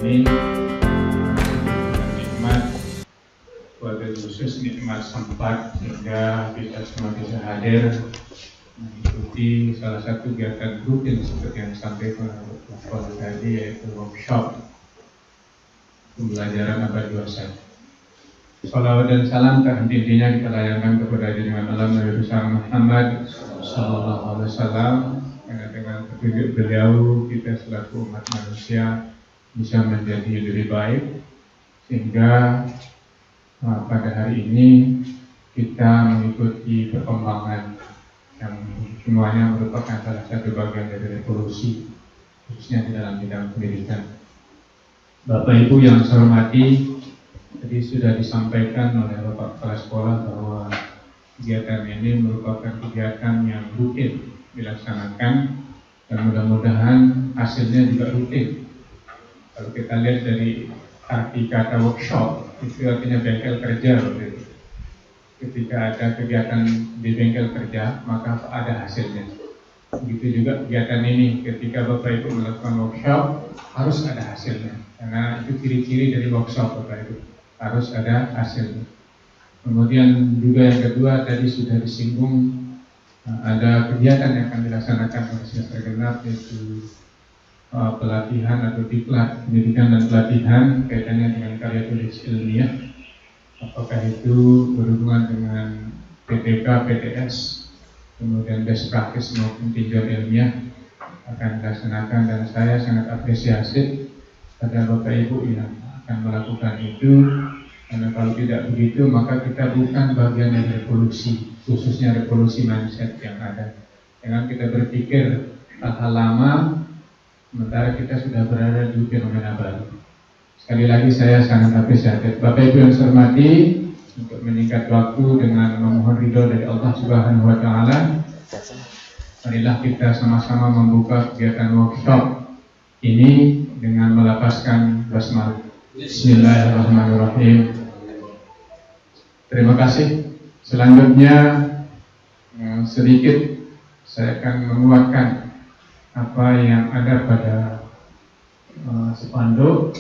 ini nikmat, wabil khusus nikmat sempat sehingga kita semua bisa hadir mengikuti salah satu kegiatan rutin seperti yang disampaikan oleh tadi, yaitu workshop pembelajaran abad 21. Salawat dan salam tak henti-hentinya kita layangkan kepada junjungan Allah Nabi besar Muhammad Sallallahu Alaihi Wasallam, karena dengan petunjuk beliau kita selaku umat manusia bisa menjadi lebih baik, sehingga pada hari ini kita mengikuti perkembangan yang semuanya merupakan salah satu bagian dari revolusi, khususnya di dalam bidang pendidikan. Bapak Ibu yang saya hormati, tadi sudah disampaikan oleh Bapak Kepala Sekolah bahwa kegiatan ini merupakan kegiatan yang rutin dilaksanakan dan mudah-mudahan hasilnya juga rutin. Kalau kita lihat dari arti kata workshop, itu artinya bengkel kerja. Ketika ada kegiatan di bengkel kerja, maka ada hasilnya. Begitu juga kegiatan ini, ketika Bapak Ibu melakukan workshop, harus ada hasilnya. Karena itu ciri-ciri dari workshop, Bapak Ibu, harus ada hasilnya. Kemudian juga yang kedua, tadi sudah disinggung, ada kegiatan yang akan dilaksanakan oleh semester genap, yaitu pelatihan atau diklat pendidikan dan pelatihan kaitannya dengan karya tulis ilmiah. Apakah itu berhubungan dengan PTK, PTS, kemudian best practice maupun tinjauan ilmiah akan dilaksanakan, dan saya sangat apresiasi pada Bapak Ibu yang akan melakukan itu, karena kalau tidak begitu maka kita bukan bagian dari revolusi, khususnya revolusi mindset yang ada. Jangan kita berpikir hal-hal lama sementara kita sudah berada di fenomena baru. Sekali lagi saya sangat apresiatif. Bapak Ibu yang saya hormati, untuk menyingkat waktu dengan memohon ridho dari Allah Subhanahu wa Ta'ala, marilah kita sama-sama membuka kegiatan workshop ini dengan melafazkan basmalah. Bismillahirrahmanirrahim. Terima kasih. Selanjutnya sedikit saya akan menguatkan apa yang ada pada spanduk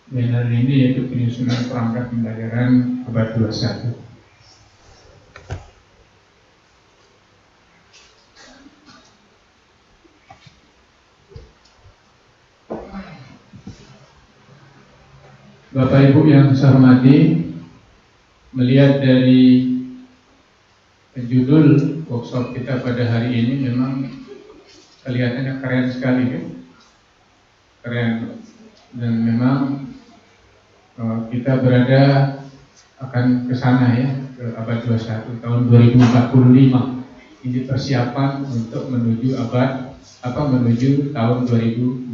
banner ini, yaitu penyusunan perangkat pembelajaran abad 21. Bapak Ibu yang saya hormati, melihat dari judul workshop kita pada hari ini memang kelihatannya keren sekali, kan? Keren, dan memang kita berada akan ke sana ya, ke abad 21 tahun 2045. Ini persiapan untuk menuju menuju tahun 2045.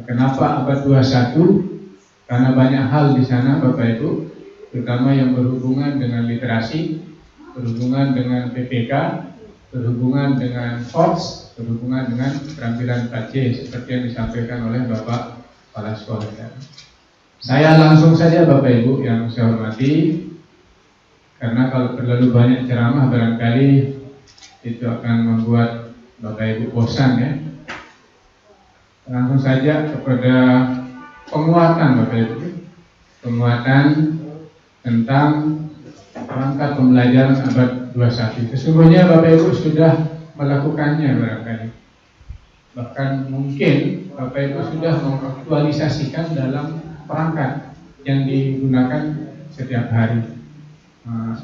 Kenapa abad 21? Karena banyak hal di sana Bapak Ibu, terutama yang berhubungan dengan literasi, berhubungan dengan PPK, berhubungan dengan FORS, berhubungan dengan keterampilan 4C seperti yang disampaikan oleh Bapak Kepala Sekolah. Saya langsung saja Bapak Ibu yang saya hormati, karena kalau terlalu banyak ceramah barangkali itu akan membuat Bapak Ibu bosan ya. Langsung saja kepada penguatan Bapak Ibu, penguatan tentang perangkat pembelajaran abad 21. Sesungguhnya Bapak Ibu sudah melakukannya barangkali. Bahkan mungkin Bapak Ibu sudah mengaktualisasikan dalam perangkat yang digunakan setiap hari.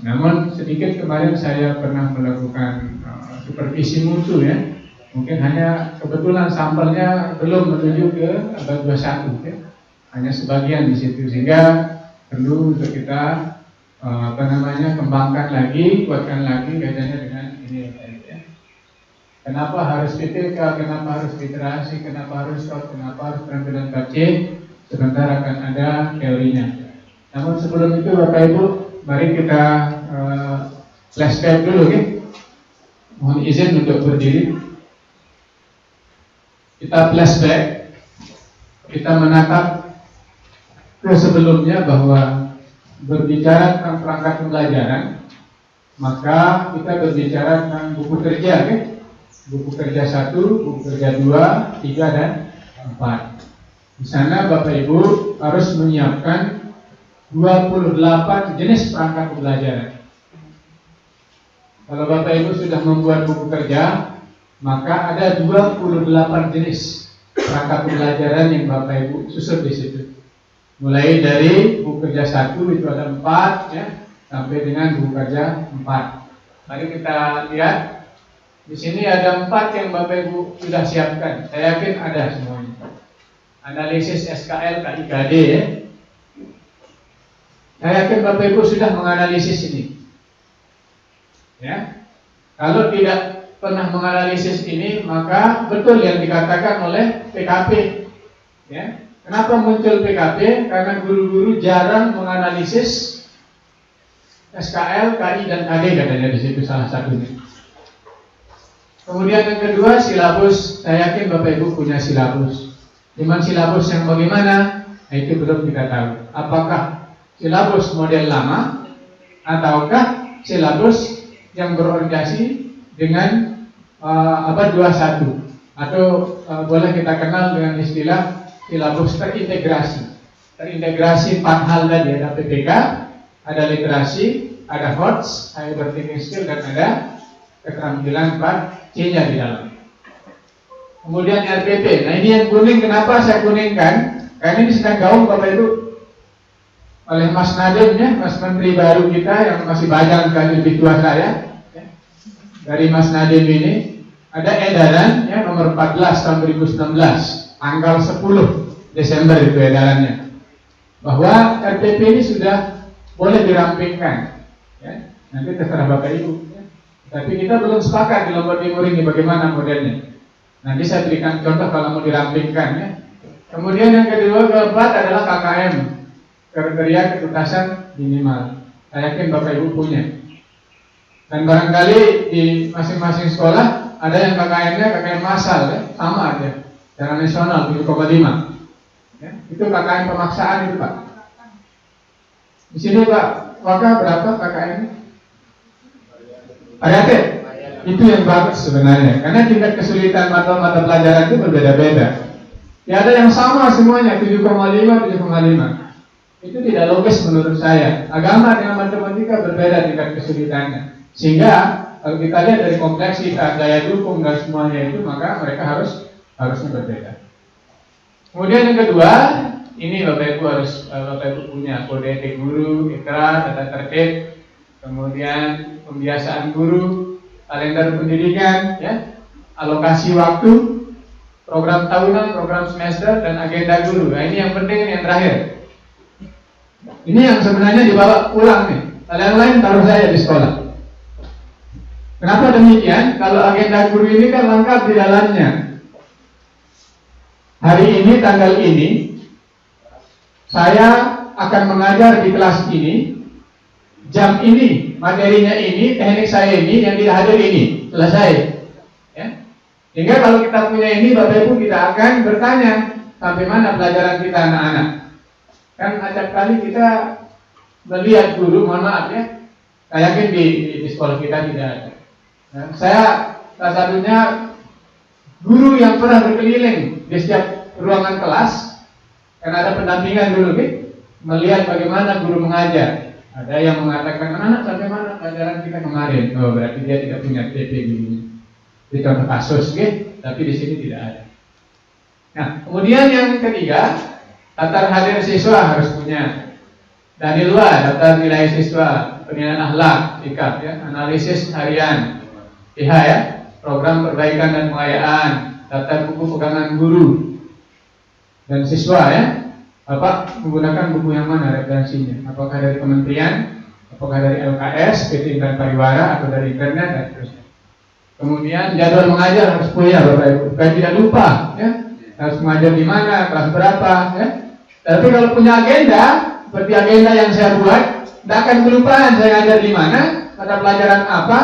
Namun sedikit kemarin saya pernah melakukan supervisi mutu ya. Mungkin hanya kebetulan sampelnya belum menuju ke abad 21 ya. Hanya sebagian di situ, sehingga perlu untuk kita kembangkan lagi, kuatkan lagi kaitannya dengan ini ya. Kenapa harus PPK, kenapa harus literasi, kenapa harus SOT, kenapa harus keterampilan 4C, sebentar akan ada teorinya. Namun sebelum itu Bapak Ibu, mari kita flashback dulu ya. Mohon izin untuk berdiri. Kita flashback, kita menatap ke sebelumnya bahwa berbicara tentang perangkat pembelajaran, maka kita berbicara tentang buku kerja, okay? Buku kerja 1, buku kerja 2, 3, dan 4. Di sana Bapak Ibu harus menyiapkan 28 jenis perangkat pembelajaran. Kalau Bapak Ibu sudah membuat buku kerja, maka ada 28 jenis perangkat pembelajaran yang Bapak Ibu susun di situ. Mulai dari buku kerja 1 itu ada 4 ya, sampai dengan buku kerja 4. Mari kita lihat. Di sini ada 4 yang Bapak Ibu sudah siapkan. Saya yakin ada semuanya. Analisis SKL KIKD ya. Saya yakin Bapak Ibu sudah menganalisis ini. Ya. Kalau tidak pernah menganalisis ini, maka betul yang dikatakan oleh PKP. Ya. Kenapa muncul PKP? Karena guru-guru jarang menganalisis SKL, KI dan KD katanya di situ salah satunya. Kemudian yang kedua, silabus. Saya yakin Bapak Ibu punya silabus. Cuman silabus yang bagaimana? Nah, itu belum kita tahu. Apakah silabus model lama ataukah silabus yang berorientasi dengan abad 21 atau boleh kita kenal dengan istilah silabus terintegrasi. Terintegrasi 4 hal tadi, ada PPK, ada literasi, ada HOTS, cyber thinking skill, dan ada keterampilan 4C-nya di dalam. Kemudian RPP. Nah, ini yang kuning, kenapa saya kuningkan? Karena ini sedang gaung Bapak Ibu oleh Mas Nadiem ya, Mas Menteri baru kita yang masih banyak kali lebih tua saya. Dari Mas Nadiem ini ada edaran ya nomor 14 tahun 2019, tanggal 10 Desember itu edarannya, bahwa RPP ini sudah boleh dirampingkan. Ya, nanti terserah Bapak Ibu. Ya. Tapi kita belum sepakat di Lombok Timur ini bagaimana modelnya. Nanti saya berikan contoh kalau mau dirampingkan ya. Kemudian yang kedua, keempat adalah KKM, kriteria ketuntasan minimal. Saya yakin Bapak Ibu punya. Dan barangkali di masing-masing sekolah ada yang KKM-nya KKM massal ya, sama aja. Secara nasional 7,5. Ya, itu KKM pemaksaan itu Pak. Di sini Pak, maka berapa KKM? Variatif. Itu yang bagus sebenarnya, karena tingkat kesulitan mata pelajaran itu berbeda-beda. Ya ada yang sama semuanya 7,5, 7,5. Itu tidak logis menurut saya. Agama dengan matematika berbeda tingkat kesulitannya. Sehingga kalau kita lihat dari kompleksitas daya dukung dan semuanya itu, maka mereka harusnya berbeda. Kemudian yang kedua, ini Bapak Ibu harus punya kode etik guru, ikrar, tata tertib, kemudian pembiasaan guru, kalender pendidikan, ya, alokasi waktu, program tahunan, program semester, dan agenda guru. Nah, ini yang penting, ini yang terakhir. Ini yang sebenarnya dibawa pulang nih. Kalian lain taruh saya di sekolah. Kenapa demikian? Kalau agenda guru ini kan lengkap di dalamnya. Hari ini, tanggal ini, saya akan mengajar di kelas ini. Jam ini, materinya ini, teknik saya ini, yang tidak hadir ini, selesai. Ya. Sehingga kalau kita punya ini, Bapak Ibu, kita akan bertanya sampai mana pelajaran kita anak-anak. Kan acap kali kita melihat guru, mohon maaf ya, saya yakin di sekolah kita tidak ada. Nah, saya salah satunya guru yang pernah berkeliling di setiap ruangan kelas, karena ada pendampingan dulu, melihat bagaimana guru mengajar. Ada yang mengatakan, anak sampai mana pelajaran kita kemarin? Oh, berarti dia tidak punya TP gini. Itu contoh kasus, tapi di sini tidak ada. Nah, kemudian yang ketiga, daftar hadir siswa harus punya. Dari luar, daftar nilai siswa, penilaian akhlak, sikap, ya, analisis harian, PH ya, program perbaikan dan pengayaan, daftar buku pegangan guru dan siswa ya. Bapak menggunakan buku yang mana referensinya? Apakah dari kementerian, apakah dari LKS, PT Intan Pariwara, atau dari internet dan seterusnya. Kemudian jadwal mengajar harus punya Bapak Ibu, supaya tidak lupa, ya. Harus mengajar di mana, kelas berapa, ya. Tapi kalau punya agenda, seperti agenda yang saya buat, tidak akan kelupaan saya ngajar di mana, pada pelajaran apa,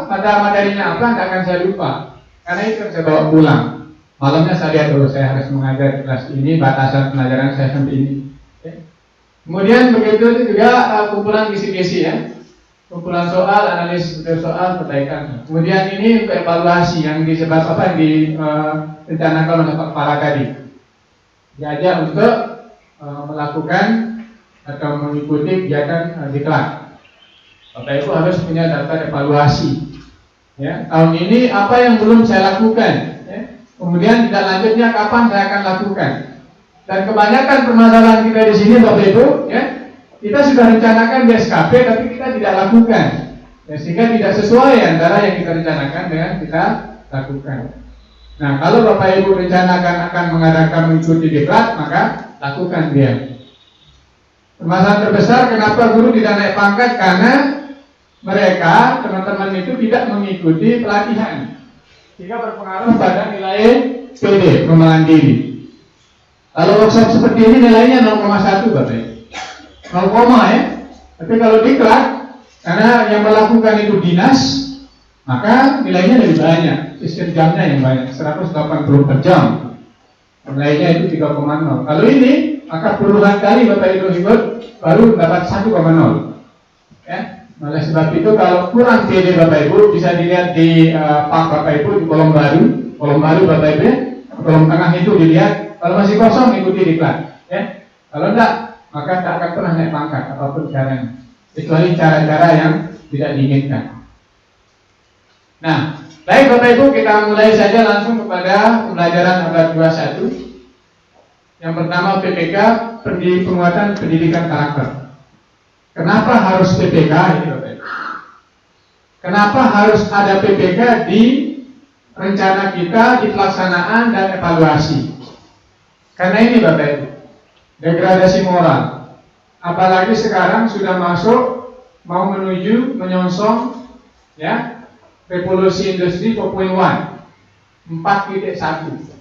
pada materinya apa, tidak akan saya lupa. Karena itu saya bawa pulang. Malamnya saya lihat dulu, saya harus mengajar di kelas ini, batasan pelajaran saya sampai ini. Ya. Kemudian begitu juga kumpulan kisi-kisi ya, kumpulan soal, analisis soal, perbaikan. Kemudian ini untuk evaluasi yang direncanakan oleh Pak Kepala tadi. diajak untuk melakukan atau mengikuti kegiatan diklat. Bapak Ibu harus punya daftar evaluasi. Ya, tahun ini apa yang belum saya lakukan? Ya. Kemudian tidak lanjutnya kapan saya akan lakukan? Dan kebanyakan permasalahan kita di sini, Bapak Ibu, ya, kita sudah rencanakan di SKP, tapi kita tidak lakukan. Ya, sehingga tidak sesuai antara yang kita rencanakan dengan kita lakukan. Nah, kalau Bapak Ibu rencanakan akan mengadakan mengikuti diklat, maka lakukan dia. Permasalahan terbesar kenapa guru tidak naik pangkat, karena mereka, teman-teman itu tidak mengikuti pelatihan, sehingga berpengaruh pada nilai PD, pengembangan diri. Kalau workshop seperti ini nilainya 0,1 Bapak Ibu, 0, ya. Tapi kalau diklat, karena yang melakukan itu dinas, maka nilainya lebih banyak, sistem jamnya yang banyak, 180 per jam. Nilainya itu 3,0. Kalau ini, maka puluhan kali Bapak Ibu ikut baru dapat 1,0. Ya. Oleh sebab itu kalau kurang PD Bapak Ibu bisa dilihat di Bapak Ibu di kolom baru Bapak Ibu, kolom tengah itu dilihat. Kalau masih kosong ikuti diklat. Ya. Kalau enggak, maka tak akan pernah naik pangkat apapun caranya, kecuali cara-cara yang tidak diinginkan. Nah, baik Bapak Ibu, kita mulai saja langsung kepada pembelajaran abad 21. Yang pertama PPK, penguatan pendidikan karakter. Kenapa harus PPK ini Bapak Ibu? Kenapa harus ada PPK di rencana kita, di pelaksanaan dan evaluasi? Karena ini Bapak Ibu, degradasi moral. Apalagi sekarang sudah masuk, mau menuju, menyongsong, ya, revolusi industri 4.1, 4.1,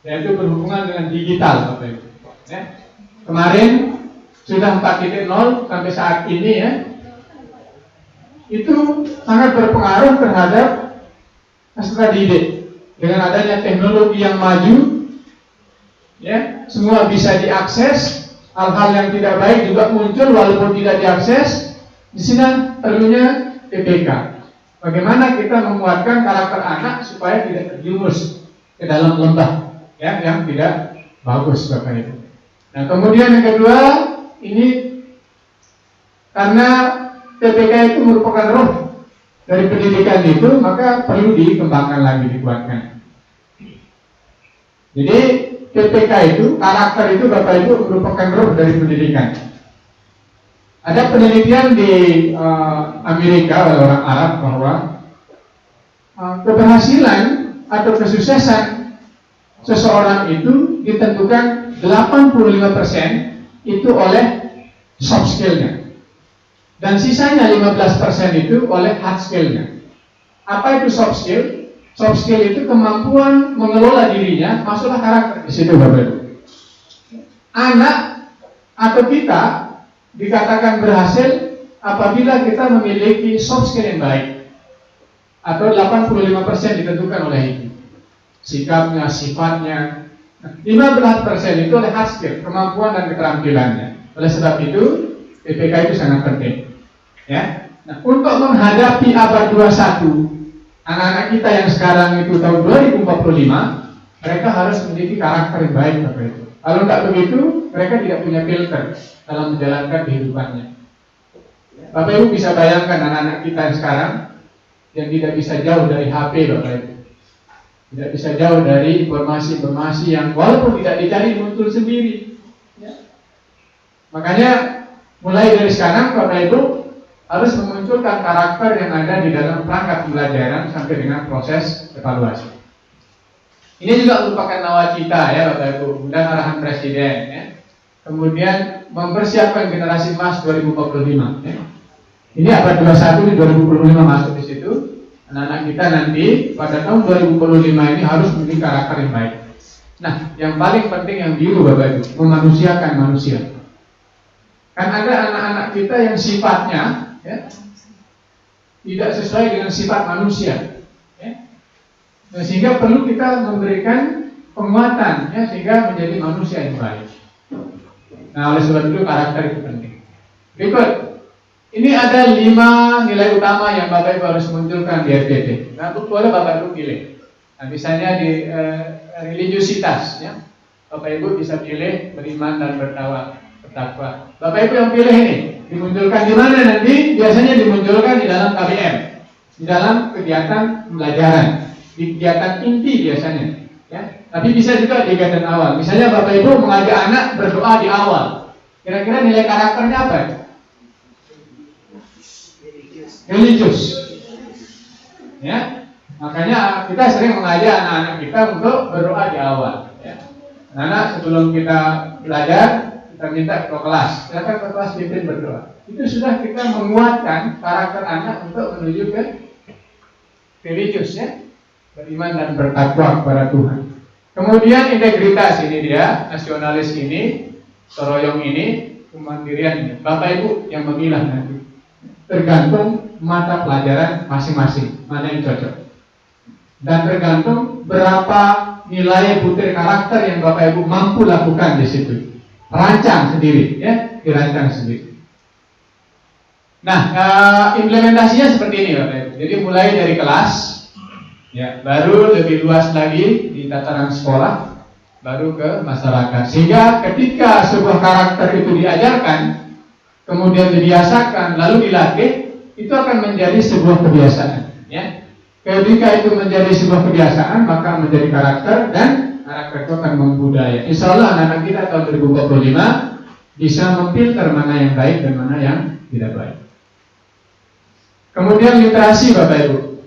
yaitu berhubungan dengan digital Bapak Ibu. Ya. Kemarin sudah 4.0 sampai saat ini, ya, itu sangat berpengaruh terhadap peserta didik. Dengan adanya teknologi yang maju, ya, semua bisa diakses. Hal-hal yang tidak baik juga muncul walaupun tidak diakses. Di sini perlunya PPK. Bagaimana kita menguatkan karakter anak supaya tidak terjerumus ke dalam lembah, ya, yang tidak bagus Bapak Ibu. Nah, kemudian yang kedua, ini karena PPK itu merupakan roh dari pendidikan itu, maka perlu dikembangkan lagi, dikuatkan. Jadi PPK itu, karakter itu Bapak Ibu merupakan roh dari pendidikan. Ada penelitian di Amerika oleh orang Arab bahwa keberhasilan atau kesuksesan seseorang itu ditentukan 85% itu oleh soft skill-nya, dan sisanya 15% itu oleh hard skill-nya. Apa itu soft skill? Soft skill itu kemampuan mengelola dirinya, masalah karakter di situ Bapak Ibu. Anak atau kita dikatakan berhasil apabila kita memiliki soft skill yang baik, atau 85% ditentukan oleh itu, sikapnya, sifatnya. 15% itu oleh hard skill, kemampuan dan keterampilannya. Oleh sebab itu, PPK itu sangat penting. Ya. Nah, untuk menghadapi abad 21, anak-anak kita yang sekarang itu tahun 2045, mereka harus memiliki karakter yang baik Bapak Ibu. Kalau tidak begitu, mereka tidak punya filter dalam menjalankan kehidupannya. Bapak Ibu bisa bayangkan anak-anak kita yang sekarang yang tidak bisa jauh dari HP Bapak Ibu. Tidak bisa jauh dari informasi-informasi yang walaupun tidak dicari muncul sendiri. Ya. Makanya mulai dari sekarang Bapak Ibu harus memunculkan karakter yang ada di dalam perangkat pembelajaran sampai dengan proses evaluasi. Ini juga merupakan nawacita ya Bapak Ibu dan arahan Presiden. Ya. Kemudian mempersiapkan generasi emas 2045. Ya. Ini abad 21 di 2045 masuk di situ. Anak-anak kita nanti pada tahun 2045 ini harus memiliki karakter yang baik. Nah, yang paling penting yang biru Bapak Ibu, memanusiakan manusia. Kan ada anak-anak kita yang sifatnya, ya, tidak sesuai dengan sifat manusia, ya. Nah, sehingga perlu kita memberikan penguatan, ya, sehingga menjadi manusia yang baik. Nah, oleh sebab itu karakter itu penting. Berikut. Ini ada 5 nilai utama yang Bapak Ibu harus munculkan di RPT. Nah, boleh Bapak Ibu pilih. Nah, misalnya di religiositas, ya. Bapak Ibu bisa pilih beriman dan bertakwa. Bapak Ibu yang pilih ini dimunculkan di mana nanti? Biasanya dimunculkan di dalam KBM, di dalam kegiatan pembelajaran, di kegiatan inti biasanya. Ya, tapi bisa juga di kegiatan awal. Misalnya Bapak Ibu mengajak anak berdoa di awal. Kira-kira nilai karakternya apa? Religius. Ya, makanya kita sering mengajak anak-anak kita untuk berdoa di awal. Ya. Anak sebelum kita belajar, kita minta ke kelas, silakan ke kelas pimpin berdoa. Itu sudah kita menguatkan karakter anak untuk menuju ke religius, ya, beriman dan bertakwa kepada Tuhan. Kemudian integritas, ini dia, nasionalis ini, toroyong ini, kemandirian ini. Bapak Ibu yang memilah nanti, tergantung mata pelajaran masing-masing mana yang cocok, dan tergantung berapa nilai butir karakter yang Bapak Ibu mampu lakukan di situ. Rancang sendiri, ya, dirancang sendiri. Nah, implementasinya seperti ini, Bapak Ibu. Jadi mulai dari kelas, ya, baru lebih luas lagi di tataran sekolah, baru ke masyarakat. Sehingga ketika sebuah karakter itu diajarkan, kemudian dibiasakan, lalu dilatih, itu akan menjadi sebuah kebiasaan. Ya. Ketika itu menjadi sebuah kebiasaan, maka menjadi karakter, dan karakter itu akan membudaya. Insya Allah anak-anak kita tahun 2025 bisa memfilter mana yang baik dan mana yang tidak baik. Kemudian literasi, Bapak Ibu.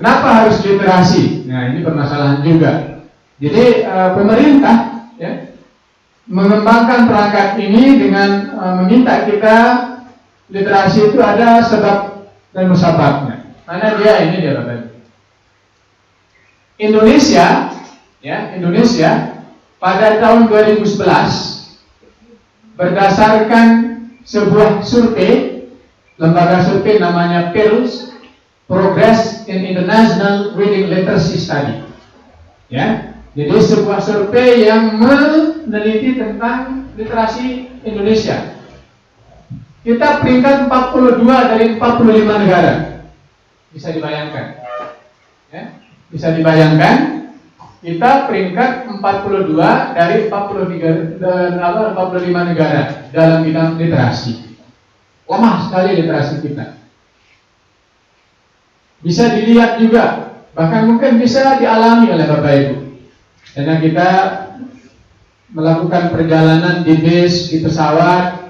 Kenapa harus literasi? Nah, ini permasalahan juga. Jadi pemerintah, ya, mengembangkan perangkat ini dengan meminta kita literasi itu ada sebab dan musababnya. Mana dia? Ini dia, Bapak Ibu. Indonesia, ya, Indonesia pada tahun 2011 berdasarkan sebuah survei, lembaga survei namanya PIRLS, Progress in International Reading Literacy Study. Ya, jadi sebuah survei yang meneliti tentang literasi Indonesia. Kita peringkat 42 dari 45 negara. Bisa dibayangkan, ya? Bisa dibayangkan, kita peringkat 42 dari 45 negara dalam bidang literasi. Lemah sekali literasi kita. Bisa dilihat juga, bahkan mungkin bisa dialami oleh Bapak Ibu. Karena kita melakukan perjalanan di bis, di pesawat,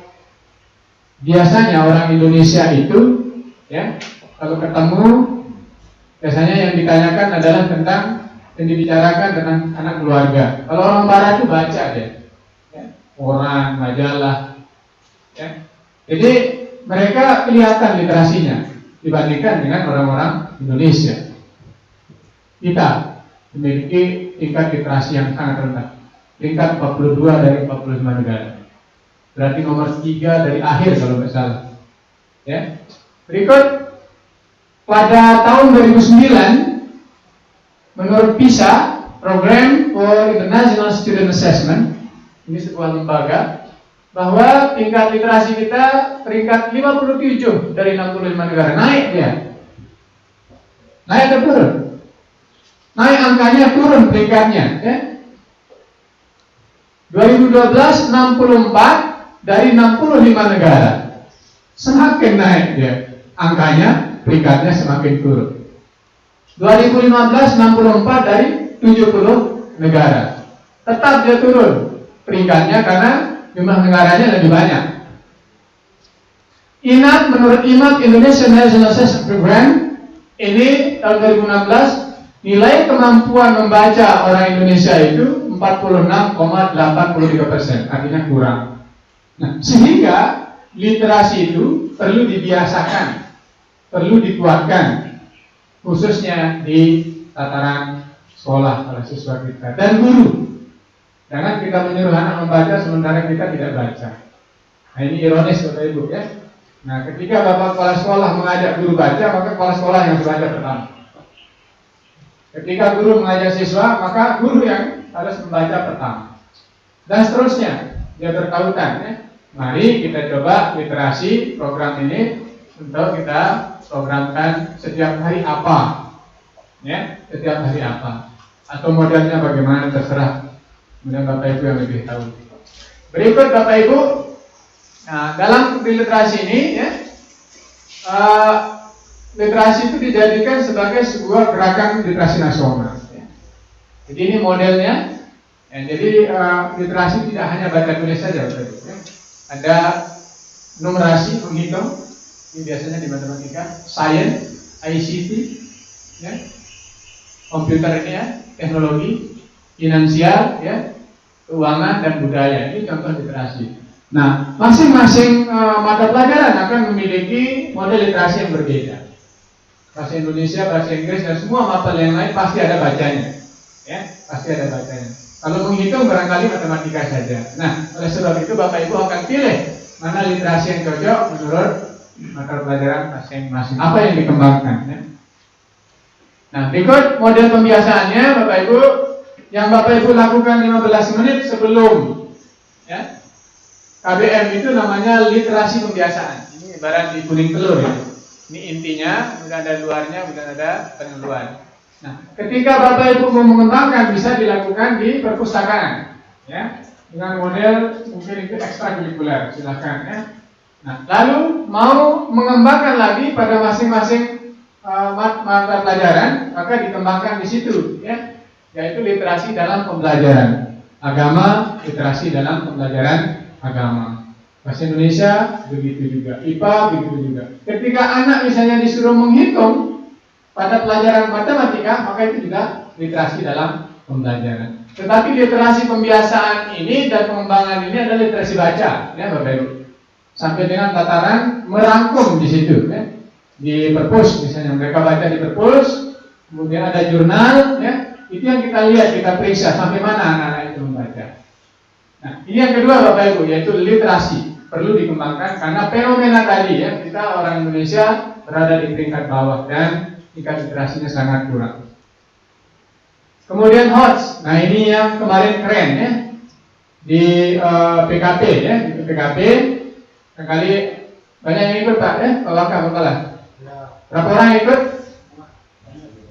biasanya orang Indonesia itu, ya, kalau ketemu, biasanya yang ditanyakan adalah tentang, yang dibicarakan tentang anak keluarga. Kalau orang Barat itu baca deh, ya, koran, majalah, ya. Jadi mereka kelihatan literasinya dibandingkan dengan orang-orang Indonesia. Kita memiliki tingkat literasi yang sangat rendah, peringkat 42 dari 45 negara. Berarti nomor 3 dari akhir kalau nggak salah. Ya. Berikut. Pada tahun 2009, menurut PISA, Program for International Student Assessment, ini sebuah lembaga, bahwa tingkat literasi kita peringkat 57 dari 65 negara. Naik dia. Naik atau turun? Naik, angkanya turun peringkatnya. Ya. 2012 64 dari 65 negara. Semakin naik dia angkanya, peringkatnya semakin turun. 2015 64 dari 70 negara. Tetap dia turun peringkatnya karena jumlah negaranya lebih banyak. INAP, menurut INAP, Indonesian National Assessment Program, ini tahun 2016 nilai kemampuan membaca orang Indonesia itu 46,83%, artinya kurang. Nah, sehingga literasi itu perlu dibiasakan, perlu dikuatkan, khususnya di tataran sekolah oleh siswa kita dan guru. Jangan kita menyuruh anak membaca sementara kita tidak baca. Nah, ini ironis Bapak Ibu, ya. Nah, ketika Bapak kepala sekolah mengajak guru baca, maka kepala sekolah yang harus baca pertama. Ketika guru mengajak siswa, maka guru yang harus membaca pertama. Dan seterusnya, dia bertautan, ya. Mari kita coba literasi program ini untuk kita programkan setiap hari apa, ya, setiap hari apa, atau modelnya bagaimana terserah. Kemudian Bapak Ibu yang lebih tahu. Berikut Bapak Ibu, nah, dalam literasi ini ya, literasi itu dijadikan sebagai sebuah gerakan literasi nasional. Ya. Jadi ini modelnya. Ya, jadi literasi tidak hanya baca tulis saja, Bapak Ibu. Ya. Ada numerasi, menghitung, ini biasanya di matematika, sains, ICT, ya, komputer ini ya, teknologi, finansial, ya, keuangan dan budaya. Ini contoh literasi. Nah, masing-masing mata pelajaran akan memiliki model literasi yang berbeda. Bahasa Indonesia, bahasa Inggris, dan semua mata yang lain pasti ada bacanya, ya, pasti ada bacanya. Kalau menghitung barangkali matematika saja. Nah, oleh sebab itu Bapak Ibu akan pilih mana literasi yang cocok menurut mata pelajaran masing-masing. Apa yang dikembangkan? Ya? Nah, berikut model pembiasaannya, Bapak Ibu. Yang Bapak Ibu lakukan 15 menit sebelum, ya, KBM itu namanya literasi pembiasaan. Ini ibarat di kuning telur ya. Ini intinya, kemudian ada luarnya, kemudian ada pengeluaran. Nah, ketika Bapak Ibu mau mengembangkan bisa dilakukan di perpustakaan, ya, dengan model mungkin itu ekstrakurikuler, silakan ya. Nah, lalu mau mengembangkan lagi pada masing-masing mata pelajaran, maka dikembangkan di situ, ya, yaitu literasi dalam pembelajaran agama, literasi dalam pembelajaran agama. Bahasa Indonesia begitu juga, IPA begitu juga. Ketika anak misalnya disuruh menghitung pada pelajaran matematika, maka itu juga literasi dalam pembelajaran. Tetapi literasi pembiasaan ini dan pengembangan ini adalah literasi baca, ya Bapak Ibu. Sampai dengan tataran merangkum di situ, ya. Di perpus misalnya mereka baca di perpus, kemudian ada jurnal, ya. Itu yang kita lihat, kita periksa sampai mana anak-anak itu membaca. Nah, ini yang kedua Bapak Ibu, yaitu literasi perlu dikembangkan karena fenomena tadi ya, kita orang Indonesia berada di peringkat bawah dan tingkat literasinya sangat kurang. Kemudian HOTS, nah ini yang kemarin keren ya di PKP ya, di PKP sekali banyak yang ikut Pak ya, kalau kalah. Berapa orang ikut?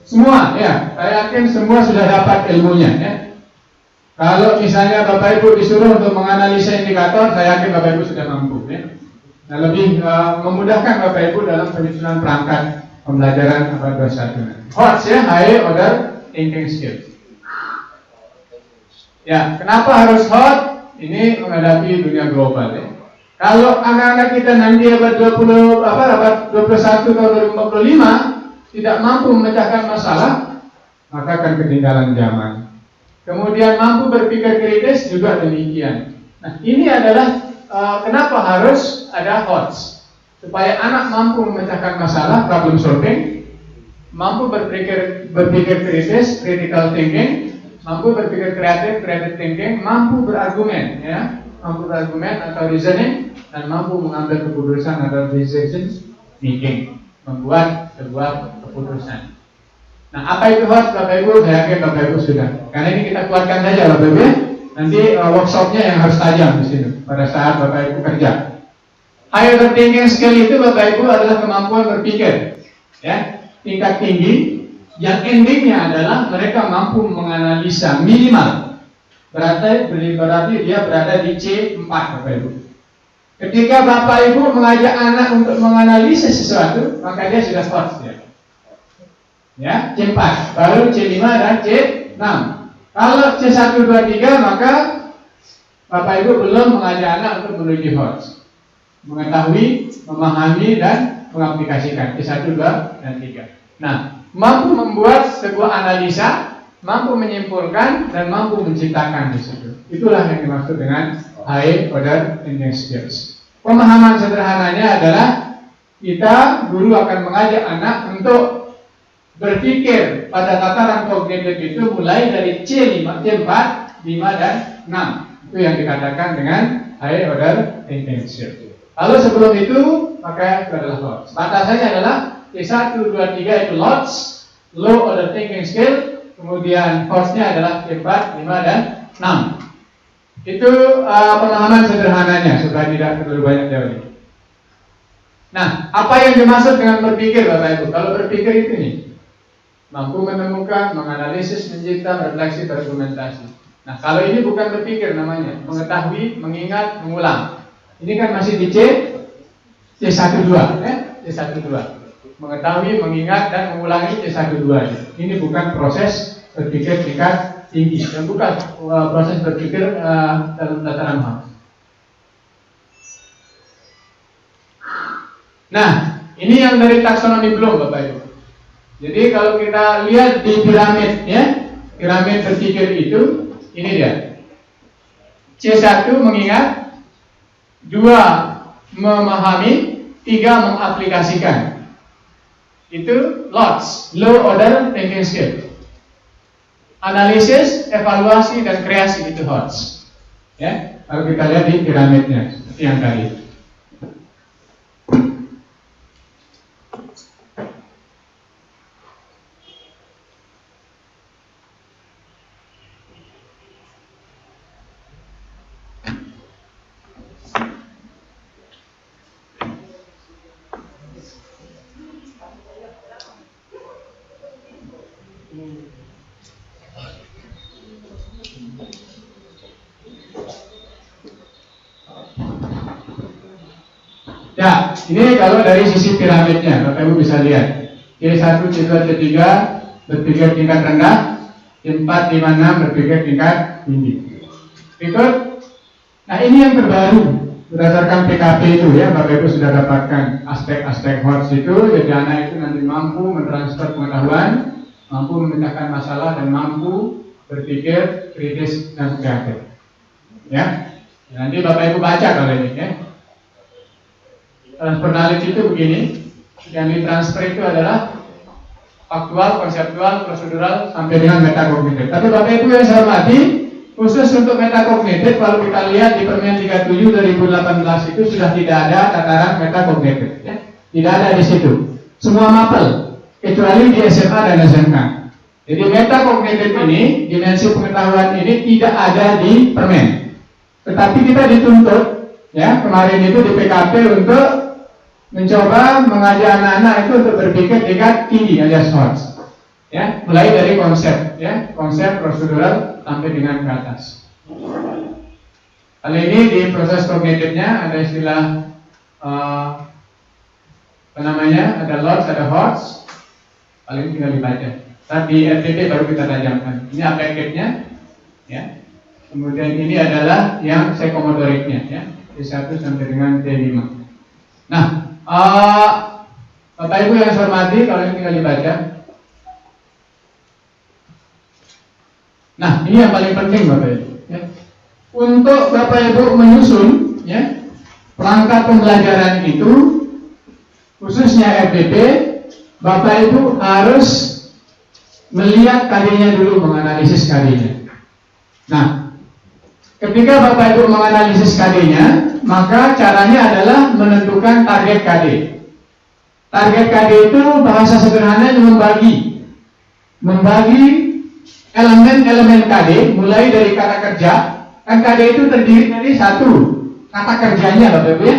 Semua ya, saya yakin semua sudah dapat ilmunya ya. Kalau misalnya Bapak Ibu disuruh untuk menganalisa indikator, saya yakin Bapak Ibu sudah mampu ya. Nah, lebih memudahkan Bapak Ibu dalam penyusunan perangkat pembelajaran abad 21. HOTS ya, High Order Thinking Skills. Ya, kenapa harus HOT? Ini menghadapi dunia global ya. Kalau anak-anak kita nanti abad 21 tahun 2045 tidak mampu memecahkan masalah, maka akan ketinggalan zaman. Kemudian mampu berpikir kritis juga demikian. Nah, ini adalah kenapa harus ada HOTS, supaya anak mampu memecahkan masalah, problem solving, mampu berpikir kritis, critical thinking, mampu berpikir kreatif, creative thinking, mampu berargumen, ya, mampu berargumen atau reasoning, dan mampu mengambil keputusan atau decision making, membuat sebuah keputusan. Nah, apa itu HOTS Bapak Ibu? Saya yakin Bapak Ibu sudah. Karena ini kita keluarkan saja Bapak Ibu. Nanti workshopnya yang harus tajam di sini pada saat Bapak Ibu kerja. High order thinking skill itu Bapak Ibu adalah kemampuan berpikir, ya, tingkat tinggi. Yang endingnya adalah mereka mampu menganalisa minimal. Berarti dia berada di C4 Bapak Ibu. Ketika Bapak Ibu mengajak anak untuk menganalisis sesuatu, maka dia sudah HOTS ya. Ya, C4, baru C5 dan C6. Kalau C1, 2, 3 maka Bapak Ibu belum mengajak anak untuk menuju HOTS. Mengetahui, memahami dan mengaplikasikan C1, 2, dan 3. Nah, mampu membuat sebuah analisa, mampu menyimpulkan dan mampu menciptakan di situ. Itulah yang dimaksud dengan high order thinking skills. Pemahaman sederhananya adalah kita guru akan mengajak anak untuk berpikir pada tataran kognitif itu mulai dari C5, C4, 5 dan 6. Itu yang dikatakan dengan high order thinking skills. Lalu sebelum itu, maka itu adalah HOTS. Batasannya adalah C1, 2, 3 itu LOTS, low order thinking skill. Kemudian HOTS-nya adalah C4, 5 dan 6. Itu pemahaman sederhananya supaya tidak terlalu banyak teori. Nah, apa yang dimaksud dengan berpikir Bapak Ibu? Kalau berpikir itu nih, mampu menemukan, menganalisis, mencipta, refleksi, berargumentasi. Nah, kalau ini bukan berpikir namanya, mengetahui, mengingat, mengulang. Ini kan masih di C12, C12. Mengetahui, mengingat, dan mengulangi C12. Ini bukan proses berpikir tingkat tinggi, dan bukan proses berpikir dalam tataran hal. Nah, ini yang dari taksonomi Bloom, Bapak Ibu. Jadi kalau kita lihat di piramid, ya, piramid berpikir itu, ini dia. C1 mengingat, 2 memahami, 3 mengaplikasikan. Itu LOTS, Low Order Thinking Skill. Analisis, evaluasi, dan kreasi itu HOTS. Ya, kalau kita lihat di piramidnya seperti yang tadi. Ya, ini kalau dari sisi piramidnya, Bapak Ibu bisa lihat. C1, C2, C3 berpikir tingkat rendah, C4, C5, 6 berpikir tingkat tinggi. Berikut, nah ini yang terbaru berdasarkan PKP itu ya, Bapak Ibu sudah dapatkan aspek-aspek HOTS itu. Jadi anak itu nanti mampu mentransfer pengetahuan, mampu memecahkan masalah, dan mampu berpikir kritis dan kreatif. Ya, nanti Bapak Ibu baca kalau ini ya. Transfer knowledge itu begini, yang ditransfer itu adalah faktual, konseptual, prosedural, sampai dengan metakognitif. Tapi Bapak Ibu yang saya hormati, khusus untuk metakognitif, kalau kita lihat di Permen 37 2018 itu sudah tidak ada tataran metakognitif, ya. Tidak ada di situ. Semua mapel, kecuali di SMA dan SMK. Jadi metakognitif ini, dimensi pengetahuan ini tidak ada di Permen. Tetapi kita dituntut, ya, kemarin itu di PKP untuk mencoba mengajak anak-anak itu untuk berpikir tingkat tinggi alias HOTS, ya, mulai dari konsep, ya, konsep prosedural sampai dengan ke atas. Kali ini di proses kognitifnya ada istilah apa namanya, ada LOTS, ada HOTS. Paling tinggal dibaca. Tapi RTP baru kita tajamkan. Ini apeketnya, ya. Kemudian ini adalah yang psikomotoriknya, ya, T1 sampai dengan T5. Nah, Bapak Ibu yang saya hormati, kalau ini tinggal dibaca. Nah, ini yang paling penting Bapak Ibu, ya. Untuk Bapak Ibu menyusun, ya, perangkat pembelajaran itu, khususnya FDP, Bapak Ibu harus melihat KD-nya dulu, menganalisis KD-nya. Nah, ketika Bapak Ibu menganalisis KD-nya, maka caranya adalah menentukan target KD. Target KD itu bahasa sederhananya membagi elemen-elemen KD, mulai dari kata kerja. Kan KD itu terdiri dari satu, kata kerjanya Bapak Ibu, ya.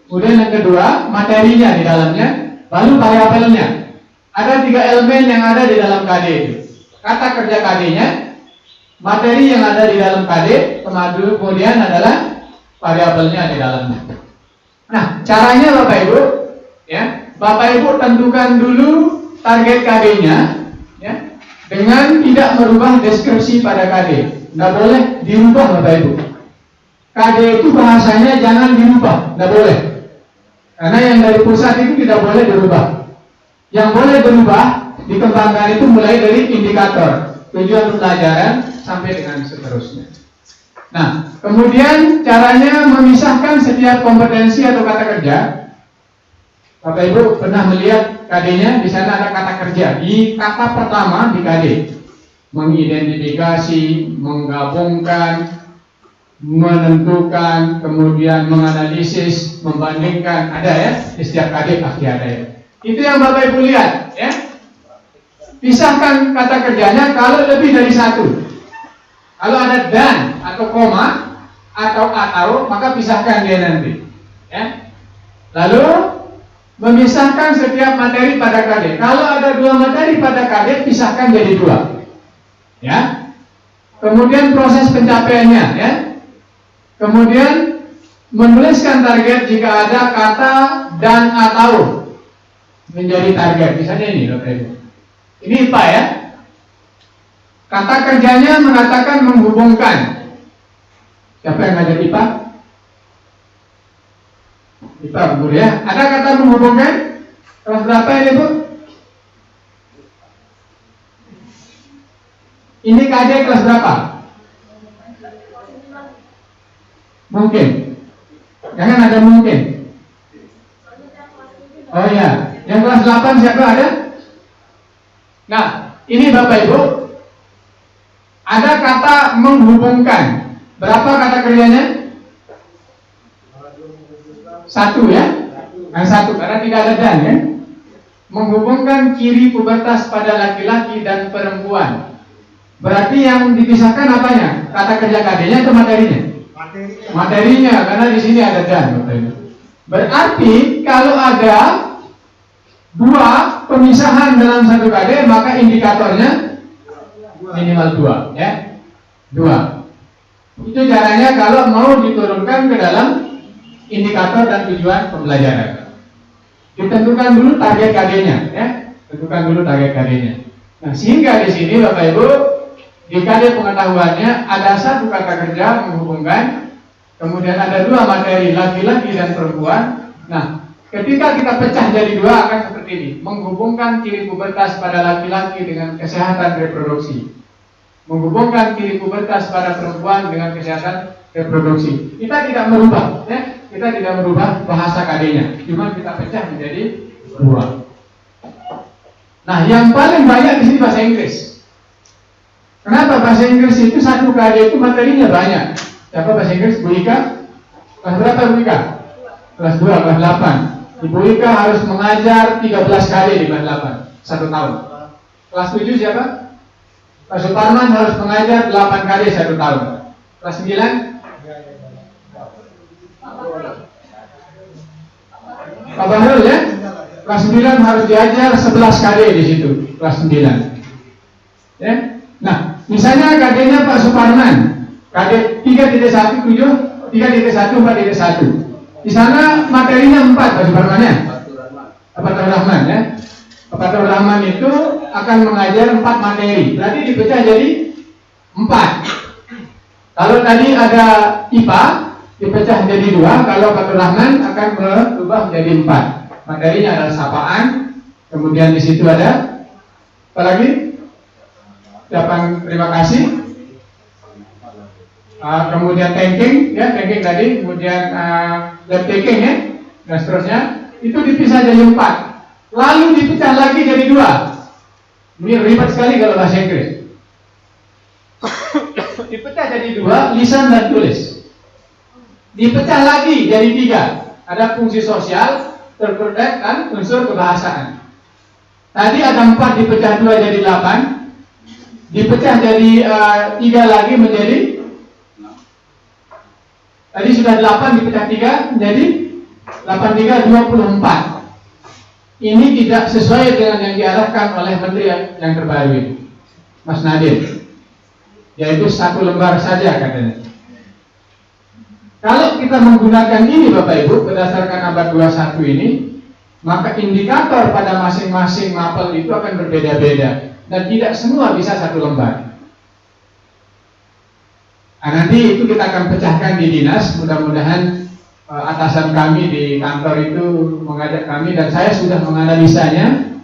Kemudian yang kedua, materinya di dalamnya, lalu variabelnya. Ada 3 elemen yang ada di dalam KD itu. Kata kerja KD-nya, materi yang ada di dalam KD, kemudian adalah variabelnya di dalamnya. Nah, caranya Bapak Ibu, ya, Bapak Ibu tentukan dulu target KD-nya, ya, dengan tidak merubah deskripsi pada KD. Nggak boleh dirubah Bapak Ibu. KD itu bahasanya jangan dirubah, nggak boleh. Karena yang dari pusat itu tidak boleh dirubah. Yang boleh berubah dikembangkan itu mulai dari indikator, tujuan pembelajaran sampai dengan seterusnya. Nah, kemudian caranya memisahkan setiap kompetensi atau kata kerja. Bapak Ibu pernah melihat KD-nya, di sana ada kata kerja. Di kata pertama di KD, mengidentifikasi, menggabungkan, menentukan, kemudian menganalisis, membandingkan, ada ya, di setiap KD pasti ada ya. Itu yang Bapak Ibu lihat, ya. Pisahkan kata kerjanya kalau lebih dari satu. Kalau ada dan atau koma atau maka pisahkan dia nanti, ya. Lalu memisahkan setiap materi pada KD. Kalau ada 2 materi pada KD, pisahkan jadi 2, ya. kemudian proses pencapaiannya, ya. Kemudian menuliskan target jika ada kata dan atau menjadi target. Misalnya ini, Bapak Ibu. Ini IPA, ya. Kata kerjanya mengatakan menghubungkan. Siapa yang ngajar IPA? IPA, Bu, ya. Ada kata menghubungkan? Kelas berapa ini, Bu? Ini KD kelas berapa? Mungkin. Jangan ada mungkin. Oh ya, yang kelas 8 siapa ada? Nah, ini Bapak Ibu, ada kata menghubungkan. Berapa kata kerjanya? 1, ya? Yang 1, karena tidak ada dan, ya? Menghubungkan ciri pubertas pada laki-laki dan perempuan. Berarti yang dipisahkan apanya? Kata kerja KD-nya atau materinya? Materinya, karena di sini ada dan. Berarti kalau ada 2 pemisahan dalam 1 KD, maka indikatornya minimal 2, ya. 2. Itu caranya kalau mau diturunkan ke dalam indikator dan tujuan pembelajaran. Ditentukan dulu target KD-nya, ya. Tentukan dulu target KD-nya. Nah, sehingga di sini Bapak Ibu, di KD pengetahuannya ada 1 kata kerja menghubungkan, kemudian ada 2 materi laki-laki dan perempuan. Nah, ketika kita pecah jadi 2 akan seperti ini: menghubungkan ciri pubertas pada laki-laki dengan kesehatan reproduksi, menghubungkan ciri pubertas pada perempuan dengan kesehatan reproduksi. Kita tidak merubah, ya, kita tidak merubah bahasa KD-nya, cuma kita pecah menjadi 2. Nah, yang paling banyak di sini bahasa Inggris. Kenapa bahasa Inggris itu 1 KD itu materinya banyak? Siapa bahasa Inggris? Bu Ika? Kelas berapa Bu Ika? Kelas 2, kelas 8. Ibu Ika harus mengajar 13 KD di kelas 8, 1 tahun. Kelas 7 siapa? Pak Suparman harus mengajar 8 KD 1 tahun. Kelas 9? Pak Bahrul, ya? Kelas 9 harus diajar 11 KD di situ, kelas 9. Ya? Nah, misalnya KD-nya Pak Suparman, KD 3.17, 3.1, 4.1. Di sana materinya 4 Pak Suparman, ya? Pak Fathur Rahman, ya? Pak Fathur Rahman itu akan mengajar 4 materi, berarti dipecah jadi 4. Kalau tadi ada IPA, dipecah jadi 2. Kalau Pak Fathur Rahman akan berubah menjadi 4. Materinya adalah sapaan, kemudian di situ ada apa lagi? Ucapan terima kasih, kemudian thanking, ya, thanking tadi, kemudian lab taking, ya, dan seterusnya. Itu dipisah jadi 4, lalu dipecah lagi jadi 2. Ini ribet sekali kalau bahasa Inggris. Dipecah jadi 2, lisan dan tulis. Dipecah lagi jadi 3, ada fungsi sosial, terkait dan unsur kebahasaan. Tadi ada 4 dipecah 2 jadi 8, dipecah jadi 3 lagi menjadi, tadi sudah 8 dipecah 3 menjadi 8, 3, 24. Ini tidak sesuai dengan yang diarahkan oleh Menteri yang terbaru ini, Mas Nadiem, yaitu 1 lembar saja katanya. Kalau kita menggunakan ini Bapak Ibu berdasarkan abad 21 ini, maka indikator pada masing-masing mapel itu akan berbeda-beda dan tidak semua bisa 1 lembar. Nah, nanti itu kita akan pecahkan di dinas. Mudah-mudahan atasan kami di kantor itu mengajak kami, dan saya sudah menganalisanya.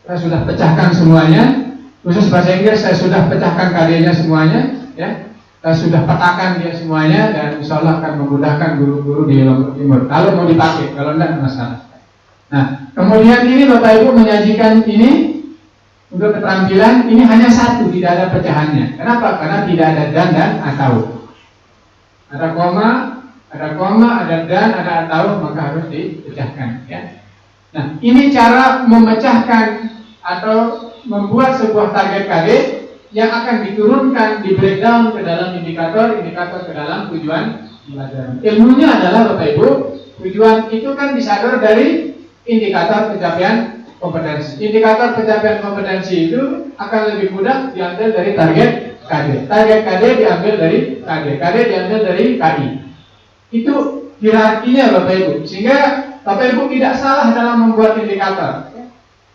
Saya sudah pecahkan semuanya. Khusus bahasa Inggris saya sudah pecahkan KD-nya semuanya, ya. Saya sudah petakan dia semuanya, dan insya Allah akan memudahkan guru-guru di Lombok Timur kalau mau dipakai, kalau enggak masalah. Nah, kemudian ini Bapak Ibu menyajikan ini untuk keterampilan, ini hanya 1, tidak ada pecahannya. Kenapa? Karena tidak ada dan atau. Ada koma, ada dan, ada atau, maka harus dipecahkan, ya. Nah, ini cara memecahkan atau membuat sebuah target KD yang akan diturunkan, di breakdown ke dalam indikator ke dalam tujuan pembelajaran. Ilmunya adalah Bapak Ibu, tujuan itu kan disadar dari indikator pencapaian kompetensi. Indikator pencapaian kompetensi itu akan lebih mudah diambil dari target KD. Target KD diambil dari KD. KD diambil dari KI. Itu hierarkinya Bapak Ibu. Sehingga Bapak Ibu tidak salah dalam membuat indikator.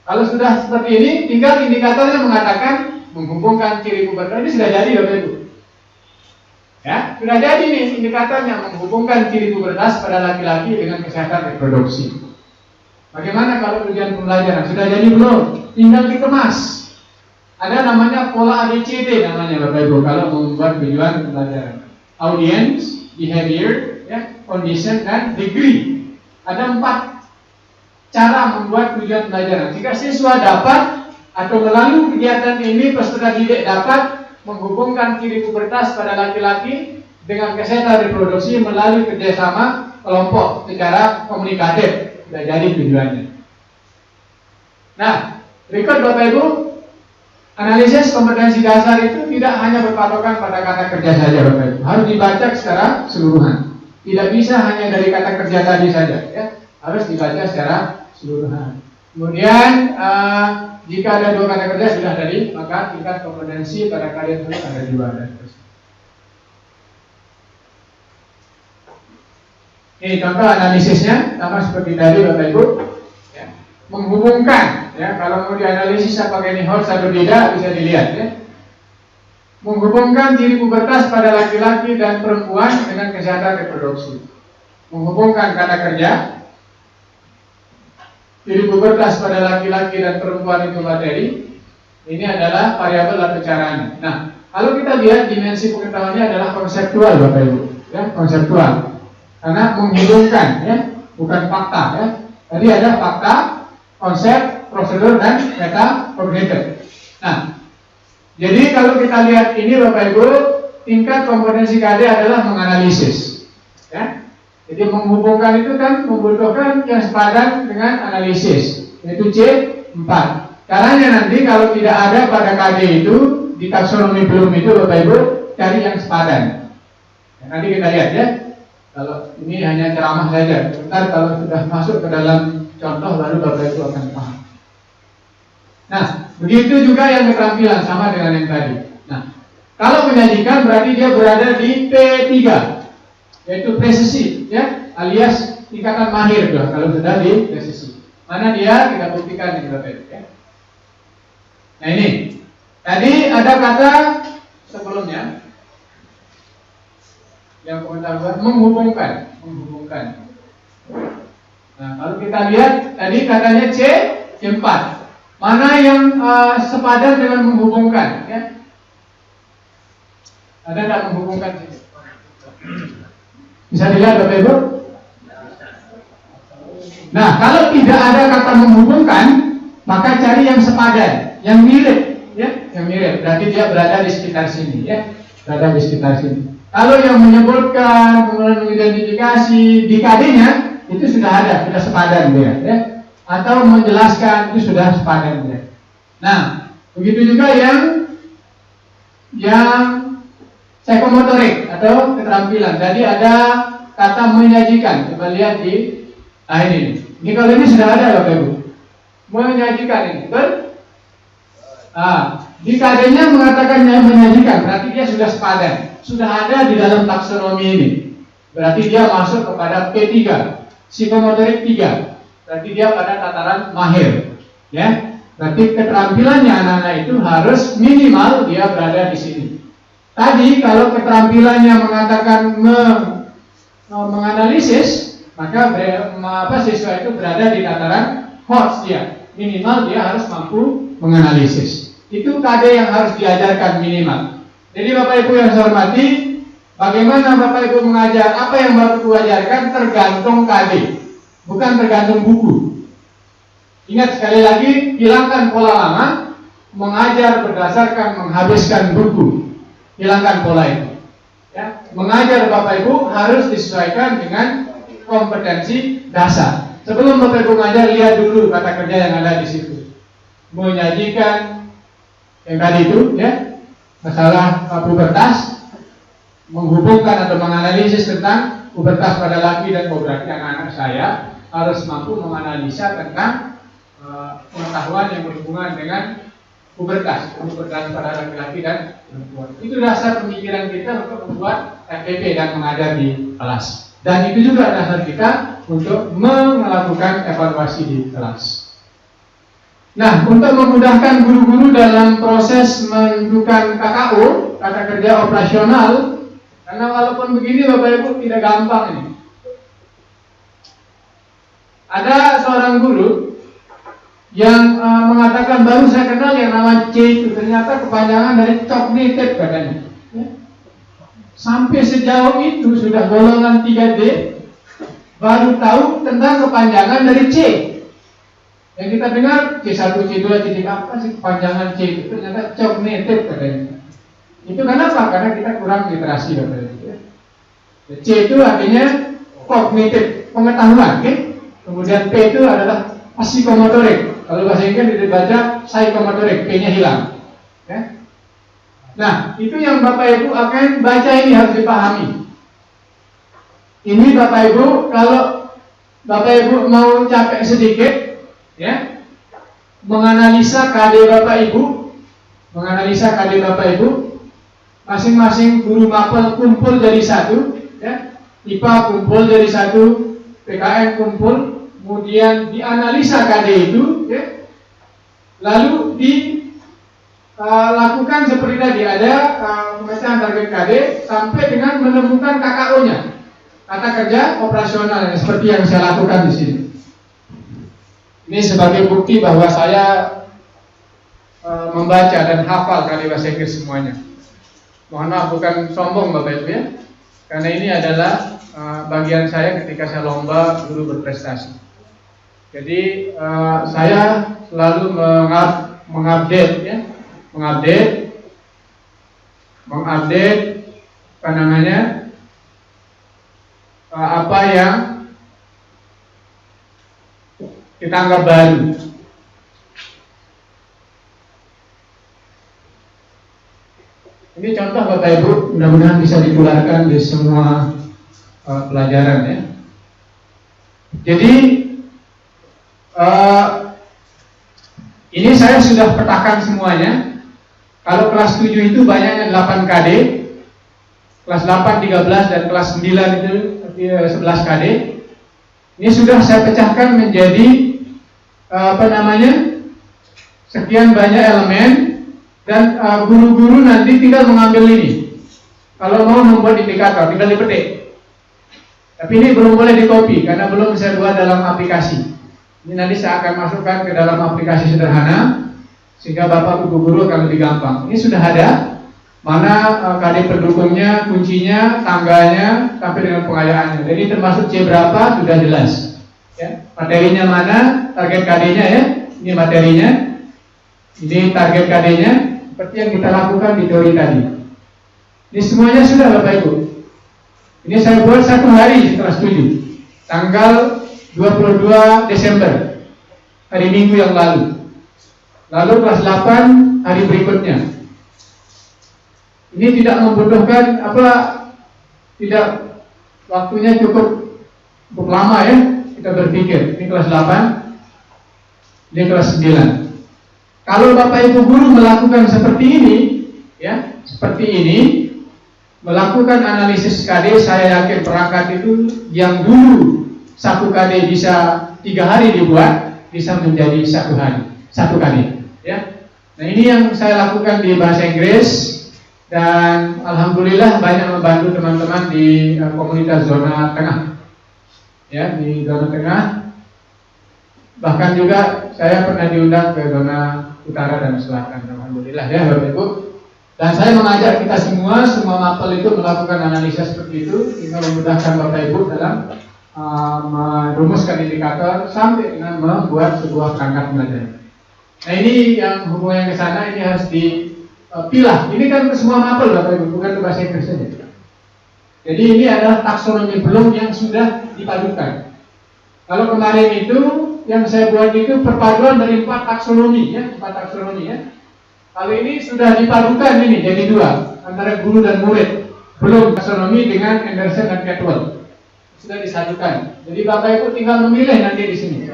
Kalau sudah seperti ini, tinggal indikatornya mengatakan menghubungkan ciri pubertas. Ini sudah jadi Bapak Ibu. Ya, sudah jadi nih indikatornya menghubungkan ciri pubertas pada laki-laki dengan kesehatan reproduksi. Bagaimana kalau tujuan pembelajaran? Sudah jadi belum? Tinggal dikemas. Ada namanya pola ABCD namanya Bapak Ibu kalau membuat tujuan pembelajaran. Audience, behavior, ya, condition, dan degree. Ada 4 cara membuat tujuan pembelajaran. Jika siswa dapat atau melalui kegiatan ini peserta didik dapat menghubungkan ciri pubertas pada laki-laki dengan kesehatan reproduksi melalui kerjasama kelompok secara komunikatif. Sudah jadi tujuannya. Nah, berikut Bapak Ibu, analisis kompetensi dasar itu tidak hanya berpatokan pada kata kerja saja Bapak Ibu, harus dibaca secara keseluruhan. Tidak bisa hanya dari kata kerja tadi saja, ya. Harus dibaca secara keseluruhan. Kemudian jika ada 2 kata kerja sudah tadi, maka tingkat kompetensi pada kalian harus ada 2. Ini contoh analisisnya sama seperti tadi Bapak Ibu, ya. Menghubungkan, ya, kalau mau dianalisis apakah ini hoax atau tidak bisa dilihat, ya. Menghubungkan ciri pubertas pada laki-laki dan perempuan dengan kesehatan reproduksi. Menghubungkan kata kerja, ciri pubertas pada laki-laki dan perempuan itu materi. Ini adalah variabel atau caranya. Nah, kalau kita lihat dimensi pengetahuannya adalah konseptual Bapak Ibu, ya, konseptual. Karena menghubungkan, ya, bukan fakta, ya. Tadi ada fakta, konsep, prosedur, dan meta kognitif. Nah, jadi kalau kita lihat ini Bapak Ibu, tingkat kompetensi KD adalah menganalisis, ya. Jadi menghubungkan itu kan membutuhkan yang sepadan dengan analisis, yaitu C4. Caranya nanti kalau tidak ada pada KD itu di taksonomi belum itu Bapak Ibu cari yang sepadan. Ya, nanti kita lihat, ya. Kalau ini hanya ceramah saja, bentar kalau sudah masuk ke dalam contoh baru Bapak Ibu akan paham. Nah, begitu juga yang keterampilan sama dengan yang tadi. Nah, kalau menyajikan berarti dia berada di P3, yaitu presisi, ya, alias tingkatan mahir tuh, kalau sudah di presisi. Mana dia? Kita buktikan ini Bapak Ibu, ya. Nah ini, tadi ada kata sebelumnya yang pengetahuan menghubungkan. Nah, kalau kita lihat tadi katanya C4. Mana yang sepadan dengan menghubungkan, ya? Ada tidak menghubungkan? Bisa dilihat Bapak Ibu? Nah, kalau tidak ada kata menghubungkan, maka cari yang sepadan, yang mirip, ya, yang mirip. Berarti dia berada di sekitar sini, ya, berada di sekitar sini. Kalau yang menyebutkan, kemudian mengidentifikasi di KD-nya itu sudah ada, sudah sepadan dia, ya. Atau menjelaskan itu sudah sepadan dia. Nah, begitu juga yang psikomotorik atau keterampilan. Tadi ada kata menyajikan. Coba lihat di ini. Ini kalau ini sudah ada Bapak Ibu. Menyajikan ini, betul? Di KD-nya mengatakan yang menyajikan, berarti dia sudah sepadan. Sudah ada di dalam taksonomi ini. Berarti dia masuk kepada P3, psikomotorik 3. Berarti dia pada tataran mahir, ya. Berarti keterampilannya anak-anak itu harus minimal dia berada di sini. Tadi kalau keterampilannya mengatakan menganalisis, maka siswa itu berada di tataran HOTS dia. Minimal dia harus mampu menganalisis. Itu KD yang harus diajarkan minimal. Jadi Bapak Ibu yang saya hormati, bagaimana Bapak Ibu mengajar, apa yang Bapak Ibu ajarkan tergantung KD, bukan tergantung buku. Ingat sekali lagi, hilangkan pola lama, mengajar berdasarkan menghabiskan buku. Hilangkan pola itu. Ya, mengajar Bapak Ibu harus disesuaikan dengan kompetensi dasar. Sebelum Bapak Ibu mengajar, lihat dulu kata kerja yang ada di situ. Menyajikan yang tadi itu, ya, masalah pubertas, menghubungkan atau menganalisis tentang pubertas pada laki dan berarti anak-anak saya harus mampu menganalisa tentang pengetahuan yang berhubungan dengan pubertas pada laki-laki dan perempuan. Itu dasar pemikiran kita untuk membuat FPP dan mengajar di kelas. Dan itu juga dasar kita untuk melakukan evaluasi di kelas. Nah, untuk memudahkan guru-guru dalam proses menentukan KKO, kata kerja operasional, karena walaupun begini Bapak Ibu tidak gampang ini. Ada seorang guru yang mengatakan baru saya kenal yang nama C itu ternyata kepanjangan dari cognitive katanya. Ya. Sampai sejauh itu sudah golongan 3D baru tahu tentang kepanjangan dari C. Yang kita dengar C1, C2, C3 apa sih kepanjangan C itu ternyata cognitive katanya. Itu kenapa? Karena kita kurang literasi Bapak Ibu. C itu artinya kognitif, pengetahuan, okay? Kemudian P itu adalah psikomotorik. Kalau bahasa Inggris dibaca psikomotorik, P-nya hilang. Ya? Nah, itu yang Bapak Ibu akan baca ini harus dipahami. Ini Bapak Ibu, kalau Bapak Ibu mau capek sedikit, ya, menganalisa KD Bapak Ibu, masing-masing guru mapel kumpul jadi satu, ya, IPA kumpul jadi satu, PKN kumpul, kemudian dianalisa KD itu, ya, lalu dilakukan seperti tadi ada pemecahan target KD sampai dengan menemukan KKO-nya, kata kerja operasional, seperti yang saya lakukan di sini. Ini sebagai bukti bahwa saya membaca dan hafal KD bahasa Inggris semuanya. Mohon maaf bukan sombong Bapak Ibu ya, karena ini adalah bagian saya ketika saya lomba guru berprestasi. Jadi saya selalu mengupdate ya, mengupdate apa namanya, apa yang kita anggap baru. Ini contoh Bapak Ibu, mudah-mudahan bisa ditularkan di semua pelajaran ya. Jadi ini saya sudah petakan semuanya. Kalau kelas 7 itu banyaknya 8 KD, kelas 8 13 dan kelas 9 itu 11 KD. Ini sudah saya pecahkan menjadi sekian banyak elemen. Dan guru-guru nanti tinggal mengambil ini. Kalau mau membuat indikator, tinggal dipetik. Tapi ini belum boleh dikopi karena belum saya buat dalam aplikasi. Ini nanti saya akan masukkan ke dalam aplikasi sederhana sehingga Bapak Ibu guru akan lebih gampang. Ini sudah ada mana KD pendukungnya, kuncinya, tangganya, sampai dengan pengayaannya. Jadi termasuk C berapa sudah jelas. Ya. Materinya mana, target KD-nya ya. Ini materinya. Ini target KD-nya. Seperti yang kita lakukan di teori tadi. Ini semuanya sudah Bapak Ibu. Ini saya buat 1 hari di kelas 7, tanggal 22 Desember, hari Minggu yang lalu. Lalu kelas 8 hari berikutnya. Ini tidak membutuhkan tidak waktunya cukup lama ya. Kita berpikir. Ini kelas 8, ini kelas 9. Kalau Bapak Ibu guru melakukan seperti ini, ya, seperti ini, melakukan analisis KD, saya yakin perangkat itu yang dulu 1 KD bisa 3 hari dibuat, bisa menjadi 1 hari, 1 KD. Ya. Nah ini yang saya lakukan di bahasa Inggris dan alhamdulillah banyak membantu teman-teman di komunitas zona tengah. Ya, di zona tengah. Bahkan juga saya pernah diundang ke zona utara dan selatan, alhamdulillah ya Bapak Ibu. Dan saya mengajak kita semua mapel itu melakukan analisa seperti itu, sehingga memudahkan Bapak Ibu dalam merumuskan indikator sampai dengan membuat sebuah perangkat belajar. Nah ini yang hubungannya ke sana, ini harus dipilah. Ini kan semua mapel Bapak Ibu, bukan bahasa Inggris saja. Jadi ini adalah taksonomi belum yang sudah dipadukan. Kalau kemarin itu yang saya buat itu perpaduan dari 4 taksonomi ya, 4 taksonomi ya. Kali ini sudah dipadukan ini jadi 2 antara guru dan murid. Belum taksonomi dengan Anderson dan Caldwell. Sudah disatukan. Jadi Bapak Ibu tinggal memilih nanti di sini.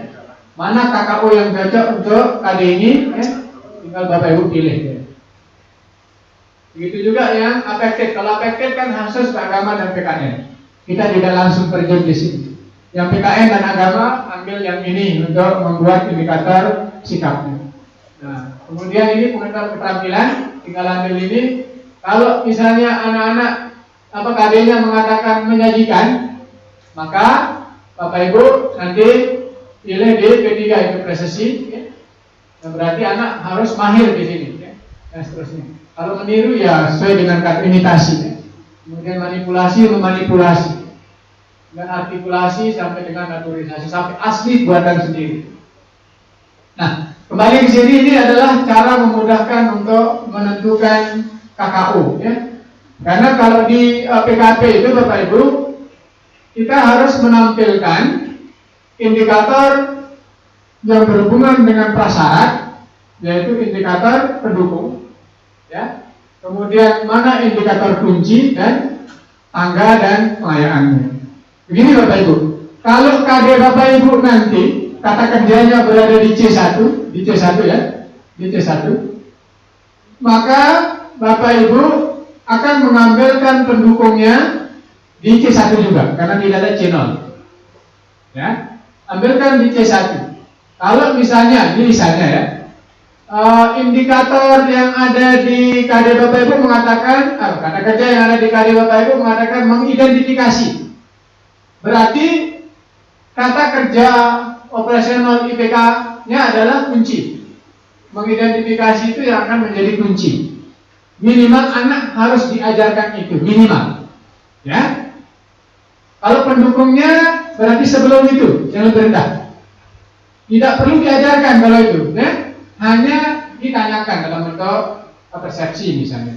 Mana KKO yang cocok untuk KD ini ya. tinggal Bapak Ibu pilih ya. Begitu juga yang affected. Kalau affected kan khusus agama dan PKN. Kita tidak langsung terjun di sini. Yang PKN dan agama ambil yang ini untuk membuat indikator sikapnya. Nah, kemudian ini pengenal keterampilan, tinggal ambil ini. Kalau misalnya anak-anak KD-nya mengatakan menyajikan, maka Bapak Ibu nanti pilih di P3 itu presisi. Ya. Nah, berarti anak harus mahir di sini. Ya. Dan seterusnya. Kalau meniru ya sesuai dengan kata imitasi. Ya. Kemudian memanipulasi. Dan artikulasi sampai dengan naturalisasi sampai asli buatan sendiri. Nah, kembali ke sini ini adalah cara memudahkan untuk menentukan KKU ya. Karena kalau di PKP itu Bapak Ibu kita harus menampilkan indikator yang berhubungan dengan prasyarat yaitu indikator pendukung ya. Kemudian mana indikator kunci dan tangga dan pelayanannya. Begini Bapak Ibu, kalau KD Bapak Ibu nanti kata kerjanya berada di C1 ya, di C1, maka Bapak Ibu akan mengambilkan pendukungnya di C1 juga, karena tidak ada C0. Ya, ambilkan di C1. Kalau misalnya, ini misalnya ya, indikator yang ada di KD Bapak Ibu mengatakan, kata kerja yang ada di KD Bapak Ibu mengatakan mengidentifikasi. Berarti kata kerja operasional IPK-nya adalah kunci. Mengidentifikasi itu yang akan menjadi kunci. Minimal anak harus diajarkan itu, minimal. Ya. Kalau pendukungnya berarti sebelum itu, yang lebih rendah. Tidak perlu diajarkan kalau itu, ya. Hanya ditanyakan dalam bentuk persepsi misalnya.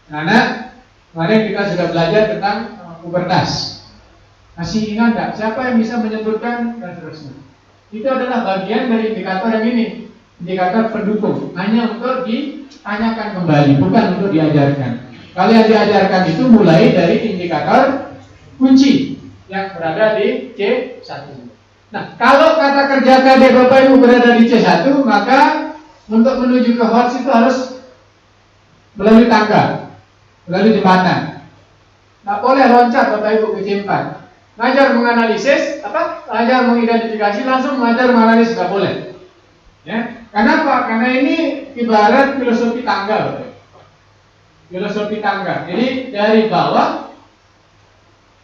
Anak, kemarin kita sudah belajar tentang pubertas. Masih ingat nggak siapa yang bisa menyebutkan dan seterusnya? Itu adalah bagian dari indikator yang ini, indikator pendukung, hanya untuk ditanyakan kembali, bukan untuk diajarkan. Kalau yang diajarkan itu mulai dari indikator kunci yang berada di C1. Nah, kalau kata kerja KD Bapak Ibu berada di C1, maka untuk menuju ke HOTS itu harus melalui tangga, melalui jembatan. Nggak boleh loncat Bapak Ibu ke C4. Ngajar menganalisis, ngajar mengidentifikasi, langsung ngajar menganalisis, nggak boleh. Ya, kenapa? Karena ini ibarat filosofi tangga, Bapak. Filosofi tangga. Jadi dari bawah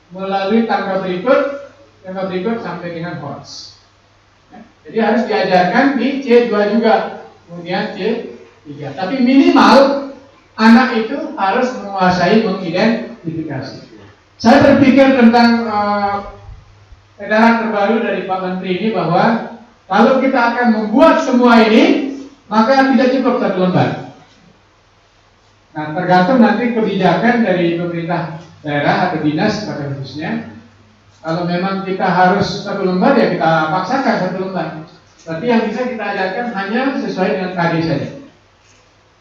melalui tangga berikut sampai dengan HOTS. Ya, jadi harus diajarkan di C2 juga, kemudian C3. Tapi minimal anak itu harus menguasai mengidentifikasi. Saya berpikir tentang edaran terbaru dari Pak Menteri ini bahwa kalau kita akan membuat semua ini, maka tidak cukup satu lembar. Nah, tergantung nanti kebijakan dari pemerintah daerah atau dinas pada khususnya. Kalau memang kita harus satu lembar, ya kita paksakan satu lembar. Berarti yang bisa kita ajarkan hanya sesuai dengan KD saja.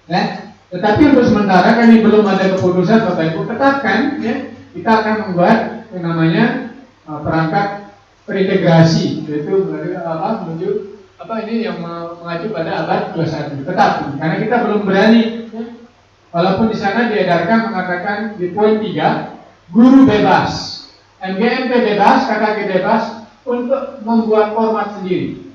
Ya. Tetapi untuk sementara kami belum ada keputusan Bapak Ibu tetapkan, ya. Kita akan membuat yang namanya perangkat terintegrasi, yaitu menuju ini yang mengacu pada abad 21. Tetapi karena kita belum berani, ya, walaupun di sana diedarkan mengatakan di poin 3 guru bebas, MGMP bebas, KKG bebas untuk membuat format sendiri.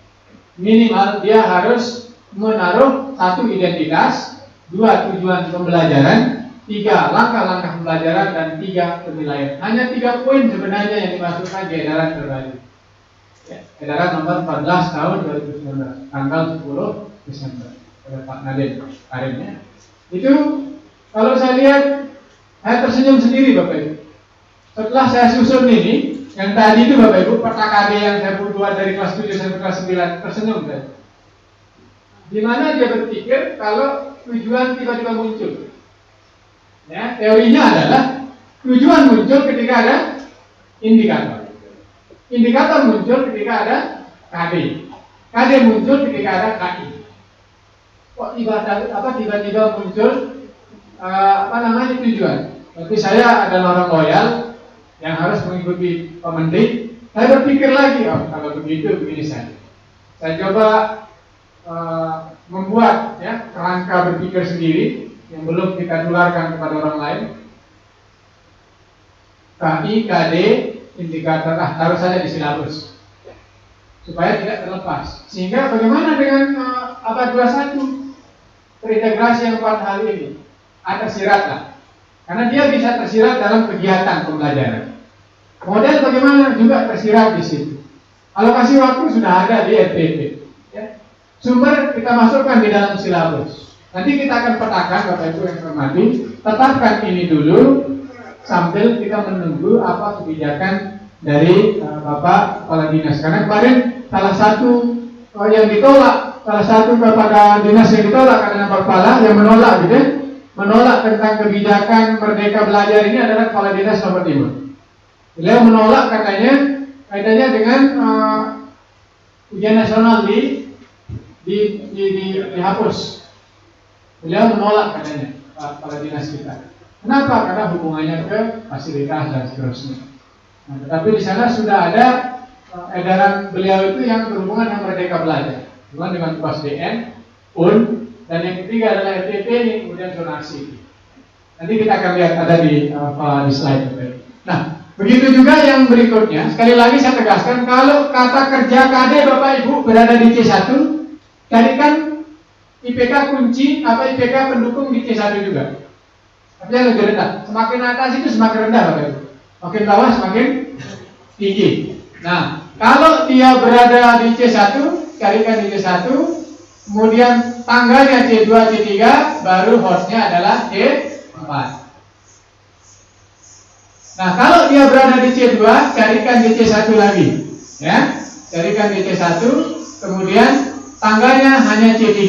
Minimal dia harus menaruh 1 identitas, 2 tujuan pembelajaran, 3 langkah-langkah pembelajaran, dan 3 penilaian. Hanya 3 poin sebenarnya yang dimasukkan di edaran terbaru. Ya, edaran nomor 14 tahun 2019, tanggal 10 Desember oleh Pak Nadiem Karimnya. Itu kalau saya lihat, saya tersenyum sendiri Bapak Ibu. Setelah saya susun ini, yang tadi itu Bapak Ibu, peta KD yang saya buat dari kelas 7 sampai kelas 9, tersenyum saya. Di mana dia berpikir kalau tujuan tiba-tiba muncul. Ya, teorinya adalah tujuan muncul ketika ada indikator. Indikator muncul ketika ada KD. KD muncul ketika ada KI. Kok tiba-tiba muncul tujuan? Berarti saya adalah orang loyal yang harus mengikuti Pak Menteri. Saya berpikir lagi, kalau begitu begini saja. Saya coba membuat ya kerangka berpikir sendiri yang belum kita tularkan kepada orang lain. KI, KD, indikator, taruh saja di silabus supaya tidak terlepas. Sehingga bagaimana dengan abad 21 terintegrasi yang 4 hal ini? Tersirat lah, karena dia bisa tersirat dalam kegiatan pembelajaran. Model bagaimana juga tersirat di situ. Alokasi waktu sudah ada di RPP. Ya. Sumber kita masukkan di dalam silabus. Nanti kita akan petakan, Bapak Ibu yang hormati, tetapkan ini dulu sambil kita menunggu apa kebijakan dari Bapak Kepala Dinas. Karena kemarin salah satu yang ditolak, salah satu kepala dinas yang ditolak karena Pak Kepala yang menolak gitu ya, menolak tentang kebijakan Merdeka Belajar ini adalah Kepala Dinas Lombok Timur. Beliau menolak katanya kaitannya dengan ujian nasional dihapus. Beliau menolak katanya Kepala Dinas kita. Kenapa? Karena hubungannya ke fasilitas dan seterusnya. Nah, tetapi di sana sudah ada edaran beliau itu yang berhubungan dengan Merdeka Belajar, berhubungan dengan UASDN, UN, dan yang ketiga adalah RTP ini, kemudian zonasi. Nanti kita akan lihat ada di slide. Nah, begitu juga yang berikutnya. Sekali lagi saya tegaskan, kalau kata kerja KD Bapak Ibu berada di C1, carikan IPK kunci atau IPK pendukung di C1 juga. Artinya lebih rendah. Semakin atas itu semakin rendah Bapak Ibu. Makin bawah semakin tinggi. Nah, kalau dia berada di C1, carikan di C1, kemudian tangganya C2, C3, baru hostnya adalah C4. Nah, kalau dia berada di C2, carikan di C1 lagi. Ya, carikan di C1, kemudian tangganya hanya C3,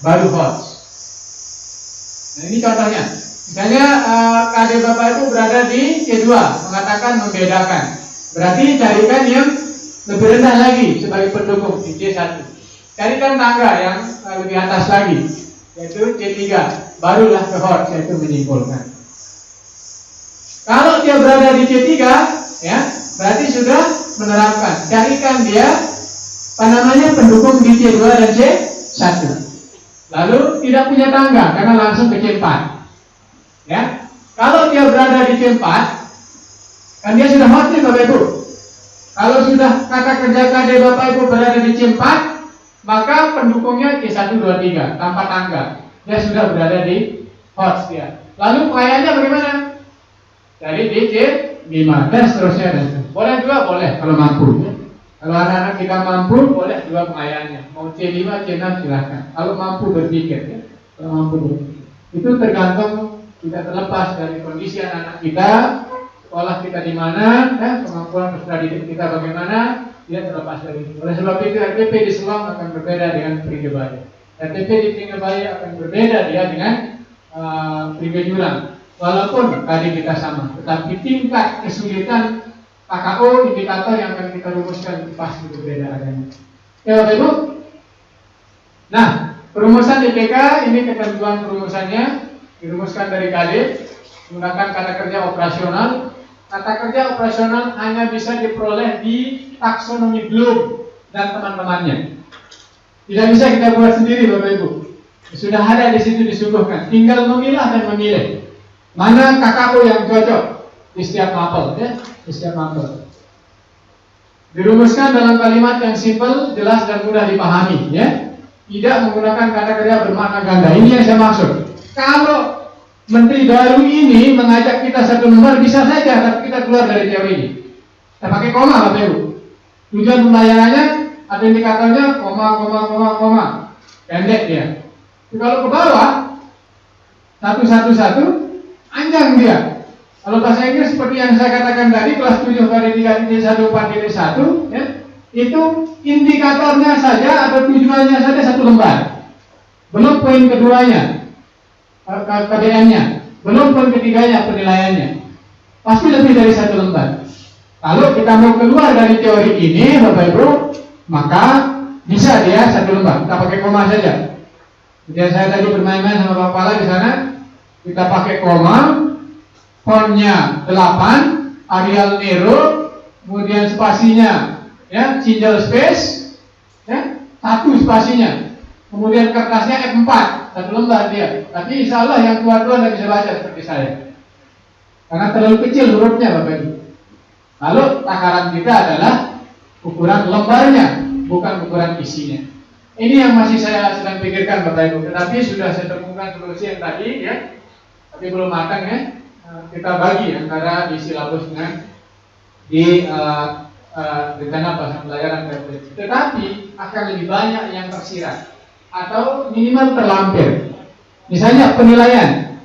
baru host. Nah, ini contohnya. Misalnya KD Bapak itu berada di C2, mengatakan membedakan. Berarti carikan yang lebih rendah lagi sebagai pendukung di C1. Carikan tangga yang lebih atas lagi, yaitu C3, barulah ke host, yaitu menyimpulkan. Kalau dia berada di C3, ya, berarti sudah menerapkan. Carikan dia pendukung di C2 dan C1. Lalu tidak punya tangga karena langsung ke C4. Ya, kalau dia berada di C4, kan dia sudah host nih Bapak Ibu. Kalau sudah kata kerja KD Bapak Ibu berada di C4, maka pendukungnya C1, 2, 3 tanpa tangga. Dia sudah berada di host dia. Lalu pengayanya bagaimana? Dari di C5 dan seterusnya. Boleh dua, boleh kalau mampu. Ya. Kalau anak-anak kita mampu, boleh dua pengayanya. Mau C5, C6 silahkan. Kalau mampu berpikir, ya. Kalau mampu berpikir. Itu tergantung, tidak terlepas dari kondisi anak-anak kita, sekolah kita di mana, ya, kemampuan peserta didik kita bagaimana, tidak terlepas dari itu. Oleh sebab itu RTP di Selong akan berbeda dengan Pringgebaya. RTP di Pringgebaya akan berbeda dia dengan Pringgejulang. Walaupun tadi kita sama, tetapi tingkat kesulitan KKO indikator yang akan kita rumuskan itu pasti berbeda adanya. Ya Bapak Ibu. Nah, perumusan IPK ini ketentuan perumusannya dirumuskan dari KD menggunakan kata kerja operasional. Kata kerja operasional hanya bisa diperoleh di taksonomi Bloom dan teman-temannya. Tidak bisa kita buat sendiri Bapak Ibu. Sudah ada di situ disuguhkan. Tinggal memilah dan memilih mana KKO yang cocok di setiap mapel, ya, di setiap mapel. Dirumuskan dalam kalimat yang simpel, jelas dan mudah dipahami, ya. Tidak menggunakan kata kerja bermakna ganda. Ini yang saya maksud. Kalau menteri baru ini mengajak kita satu lembar bisa saja, tapi kita keluar dari teori ini. Kita pakai koma, Bapak Ibu. Tujuan pembayarannya ada indikatornya koma. Pendek dia. Tapi kalau ke bawah 111 panjang dia. Kalau bahasa Inggris seperti yang saya katakan tadi, kelas 7/3.1.4.1, ya, itu indikatornya saja atau tujuannya saja satu lembar. Belum poin keduanya, KBM-nya, belum poin ketiganya, penilaiannya. Pasti lebih dari satu lembar. Kalau kita mau keluar dari teori ini, Bapak Ibu, maka bisa dia satu lembar. Kita pakai koma saja. Jadi saya tadi bermain-main sama Pak Kepala di sana. Kita pakai koma, fontnya 8, Arial Nero, kemudian spasinya, ya, single space, ya, 1 spasinya. kemudian kertasnya F4, 1 lembar dia. Tapi insya Allah yang tua-tua tidak bisa baca seperti saya, karena terlalu kecil hurufnya Bapak Ibu. Lalu takaran kita adalah ukuran lembarnya, bukan ukuran isinya. Ini yang masih saya sedang pikirkan Bapak Ibu. Tetapi sudah saya temukan solusi yang tadi ya, tapi belum matang ya. Kita bagi antara di silabus dengan di rencana pelaksanaan pelajaran PPDB. Tetapi akan lebih banyak yang tersirat atau minimal terlampir. Misalnya penilaian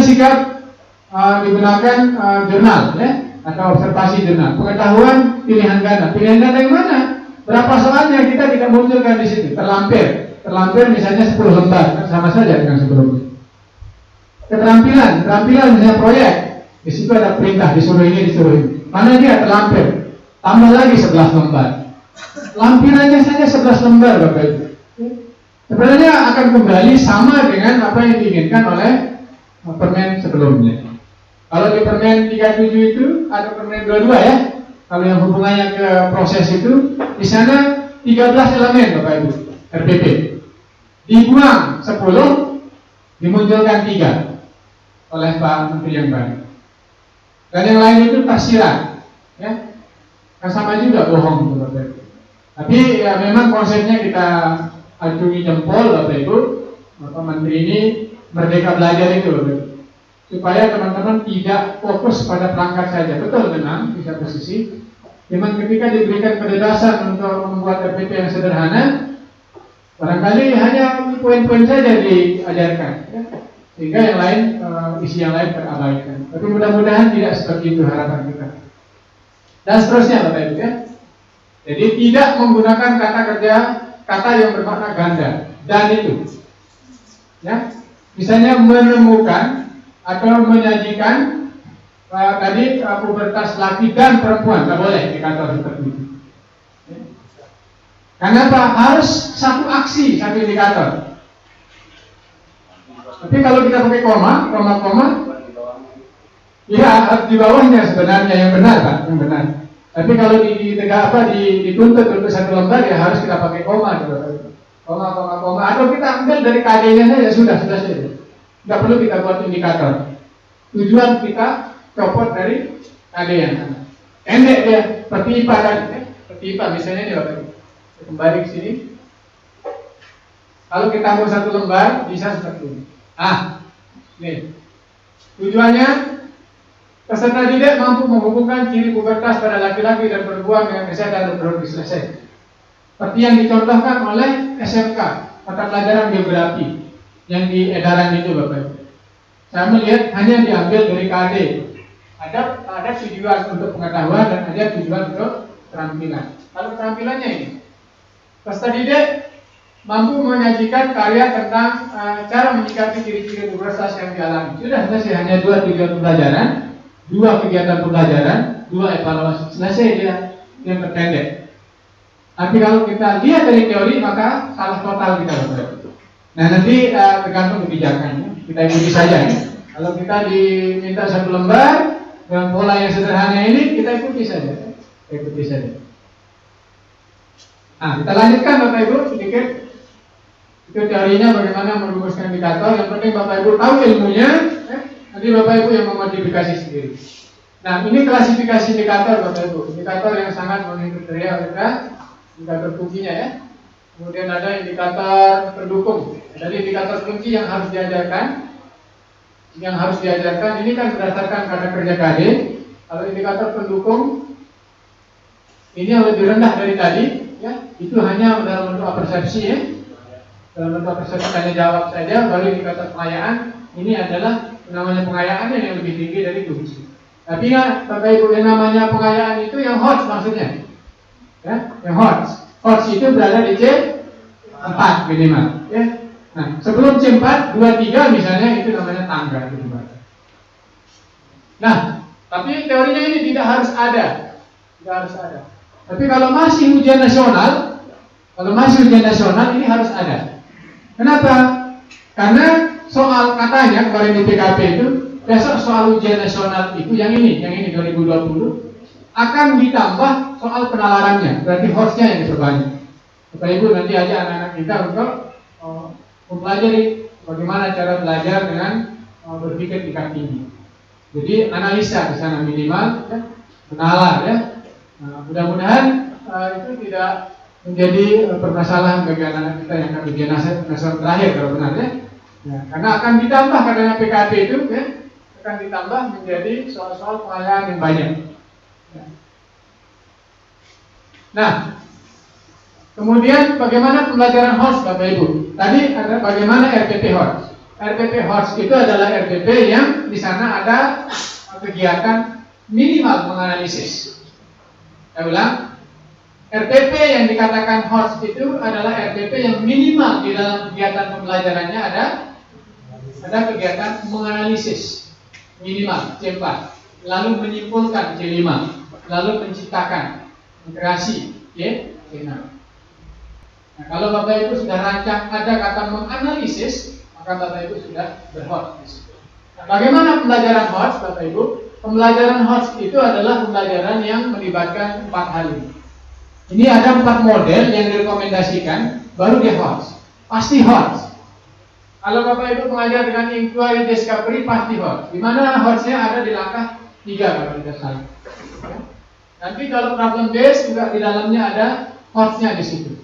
sikap digunakan jurnal ya, atau observasi jurnal. Pengetahuan pilihan ganda yang mana? Berapa soalnya kita tidak munculkan di situ, terlampir misalnya 10 lembar, sama saja dengan sebelumnya. Keterampilan misalnya proyek, di situ ada perintah disuruh ini. Mana dia terlampir? Tambah lagi 11 lembar. Lampirannya saja 11 lembar Bapak Ibu. Sebenarnya akan kembali sama dengan apa yang diinginkan oleh permen sebelumnya. Kalau di permen 37 itu atau permen 22 ya, kalau yang hubungannya ke proses itu, di sana 13 elemen Bapak Ibu, RPP. Dibuang 10, dimunculkan 3 oleh Pak Menteri yang baru. Dan yang lain itu tersirat, ya, kan sama juga bohong Bapak Ibu. Tapi ya memang konsepnya kita acungi jempol Bapak Ibu, Bapak Menteri ini merdeka belajar itu Bapak Ibu, supaya teman-teman tidak fokus pada perangkat saja. Betul memang di satu sisi, memang ketika diberikan kebebasan untuk membuat RPP yang sederhana, barangkali hanya poin-poin saja diajarkan, ya, sehingga yang lain isi yang lain terabaikan. Tapi mudah-mudahan tidak seperti itu harapan kita. Dan seterusnya Bapak Ibu ya. Jadi tidak menggunakan kata yang bermakna ganda dan itu. Ya. Misalnya menemukan atau menyajikan tadi pubertas laki dan perempuan, tidak boleh di kantor seperti itu. Ya. Karena apa? Harus satu aksi, satu indikator. Tapi kalau kita pakai koma, ya harus di bawahnya sebenarnya yang benar Pak, yang benar. Tapi kalau dituntut untuk 1 lembar ya harus kita pakai koma, atau kita ambil dari KD-nya saja sudah saja. Tidak perlu kita buat indikator. Tujuan kita copot dari KD yang ada. Pendek dia, seperti IPA kan? Seperti IPA misalnya ini Bapak. Kembali ke sini. Kalau kita mau 1 lembar bisa seperti ini. Nih. Tujuannya peserta didik mampu menghubungkan ciri pubertas pada laki-laki dan perempuan dengan kesehatan reproduksi selesai. Seperti yang dicontohkan oleh SMK, mata pelajaran geografi yang di edaran itu Bapak Ibu. Saya melihat hanya diambil dari KD. Ada tujuan untuk pengetahuan dan ada tujuan untuk keterampilan. Kalau keterampilannya ini, peserta didik mampu menyajikan karya tentang cara menyikapi ciri-ciri pubertas yang dialami. Sudah selesai, hanya 2 tujuan pembelajaran, 2 kegiatan pembelajaran, 2 evaluasi. Selesai dia yang terpendek. Tapi kalau kita lihat dari teori maka salah total kita Bapak. Nah nanti tergantung kebijakannya. Kita ikuti saja ya. Kalau kita diminta 1 lembar dengan pola yang sederhana ini, kita ikuti saja. Nah kita lanjutkan Bapak Ibu sedikit. Itu teorinya bagaimana merumuskan indikator. Yang penting Bapak Ibu tahu ilmunya, nanti Bapak Ibu yang memodifikasi sendiri. Nah ini klasifikasi indikator Bapak Ibu. Indikator yang sangat mengikuti kriteria kita, indikator kuncinya ya. Kemudian ada indikator pendukung. Jadi indikator kunci yang harus diajarkan. Ini kan berdasarkan karena kerja KD. Kalau indikator pendukung ini yang lebih rendah dari tadi, ya, itu hanya dalam bentuk persepsi ya. Dalam bentuk persepsi tanya jawab saja. Baru indikator pengayaan ini adalah namanya pengayaan yang lebih tinggi dari kunci. Tapi ya Bapak Ibu, yang namanya pengayaan itu yang hot maksudnya, ya, yang hot itu berada di C4 minimal, ya. Nah sebelum C4, 2-3 misalnya itu namanya tangga gitu. Nah tapi teorinya ini tidak harus ada. Tapi kalau masih ujian nasional ini harus ada. Kenapa? Karena soal katanya kemarin di PKP itu, besok soal ujian nasional itu yang ini 2020 akan ditambah soal penalarannya, berarti hostnya yang diperbanyak. Bapak Ibu nanti aja anak-anak kita untuk mempelajari bagaimana cara belajar dengan berpikir tingkat tinggi. Jadi analisa di sana minimal, ya, menalar ya. Nah, mudah-mudahan itu tidak menjadi permasalahan bagi anak-anak kita yang akan ujian nasional terakhir kalau benar ya. Ya, karena akan ditambah karena PKP itu ya, akan ditambah menjadi soal-soal pengalihan yang banyak. Ya. Nah, kemudian bagaimana pembelajaran HORS Bapak Ibu? Tadi ada bagaimana RPP HORS. RPP HORS itu adalah RPP yang di sana ada kegiatan minimal menganalisis. Saya ulang, RPP yang dikatakan HORS itu adalah RPP yang minimal di dalam kegiatan pembelajarannya ada kegiatan menganalisis minimal C4, lalu menyimpulkan C5, lalu menciptakan integrasi C6. Nah, kalau Bapak Ibu sudah rancang ada kata menganalisis, maka Bapak Ibu sudah ber-HORS. Nah, bagaimana pembelajaran HORS Bapak Ibu? Pembelajaran HORS itu adalah pembelajaran yang melibatkan 4 hal ini. Ini ada 4 model yang direkomendasikan, baru dia HORS. Pasti HORS. Kalau Bapak Ibu mengajar dengan inquiry discovery, pasti HORS. Di mana HORS-nya ada di langkah 3 kalau tidak salah. Ya. Nanti kalau problem base juga di dalamnya ada HORS-nya di situ.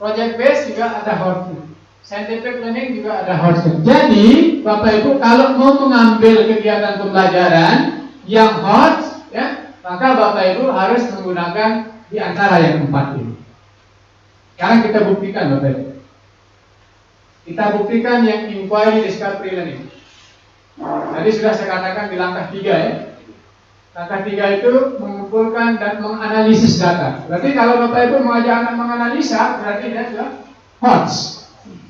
Project base juga ada HORS-nya. Scientific learning juga ada HORS-nya. Jadi Bapak Ibu kalau mau mengambil kegiatan pembelajaran yang HORS, ya, maka Bapak Ibu harus menggunakan di antara yang 4 ini. Sekarang kita buktikan Bapak Ibu. Kita buktikan yang inquiry discovery learning. Tadi sudah saya katakan di langkah 3 ya. Langkah 3 itu mengumpulkan dan menganalisis data. Berarti kalau Bapak Ibu mengajak anak menganalisa, berarti dia sudah HORS.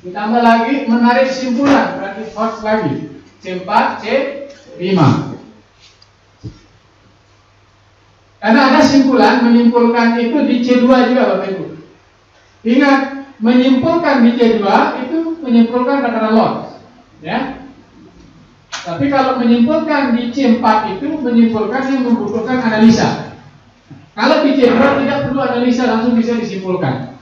Ditambah lagi menarik kesimpulan, berarti HORS lagi. C4, C5. Karena ada simpulan, menyimpulkan itu di C2 juga Bapak Ibu. Ingat, menyimpulkan di C2 itu menyimpulkan katakan loss, ya. Tapi kalau menyimpulkan di C4 itu menyimpulkan yang membutuhkan analisa. Kalau di C2 tidak perlu analisa, langsung bisa disimpulkan.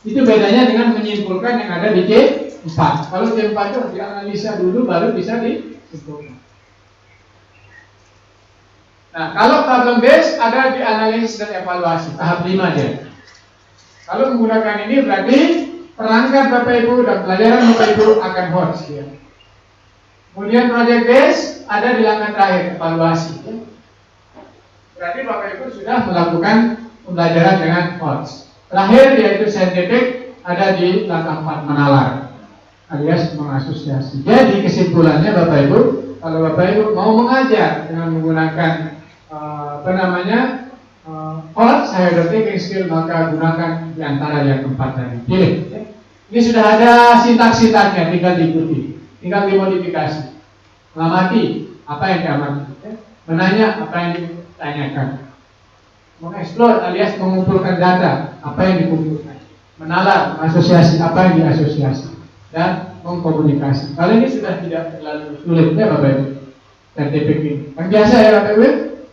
Itu bedanya dengan menyimpulkan yang ada di C4. Kalau C4 itu harus dianalisa dulu baru bisa disimpulkan. Nah, kalau problem base ada di analisis dan evaluasi tahap 5 aja. Kalau menggunakan ini berarti perangkat Bapak Ibu dan pelajaran Bapak Ibu akan HORS ya. Kemudian project base ada di langkah terakhir evaluasi ya. Berarti Bapak Ibu sudah melakukan pembelajaran dengan HORS. Terakhir yaitu scientific ada di langkah 4 menalar alias mengasosiasi. Jadi kesimpulannya Bapak Ibu, kalau Bapak Ibu mau mengajar dengan menggunakan HORS thinking skill, maka gunakan di antara yang 4 tadi. Pilih. Ya. Ini sudah ada sintaks-sintaksnya, tinggal diikuti, tinggal dimodifikasi. Mengamati apa yang diamati, ya. Menanya apa yang ditanyakan. Mengeksplor alias mengumpulkan data, apa yang dikumpulkan. Menalar, asosiasi apa yang diasosiasi, dan mengkomunikasi. Kalau ini sudah tidak terlalu sulit ya Bapak Ibu. Scientific ini. Yang biasa ya Bapak Ibu.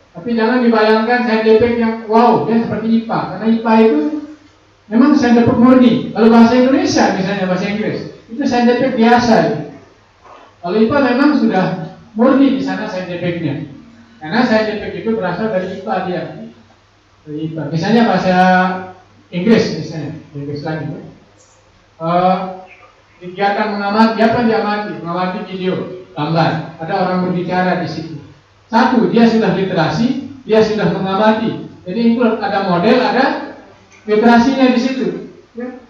Tapi jangan dibayangkan scientific yang wow, ya seperti IPA. Karena IPA itu memang scientific murni. Kalau bahasa Indonesia misalnya bahasa Inggris, itu scientific biasa. Ya. Kalau IPA memang sudah murni di sana scientificnya. Karena scientific itu berasal dari IPA dia. Dari IPA. Misalnya bahasa Inggris misalnya, Inggris lagi. Ya. Kegiatan mengamati, apa yang diamati? Mengamati video, gambar. Ada orang berbicara di situ. Satu, dia sudah literasi, dia sudah mengamati. Jadi itu ada model, ada literasinya di situ. Ya.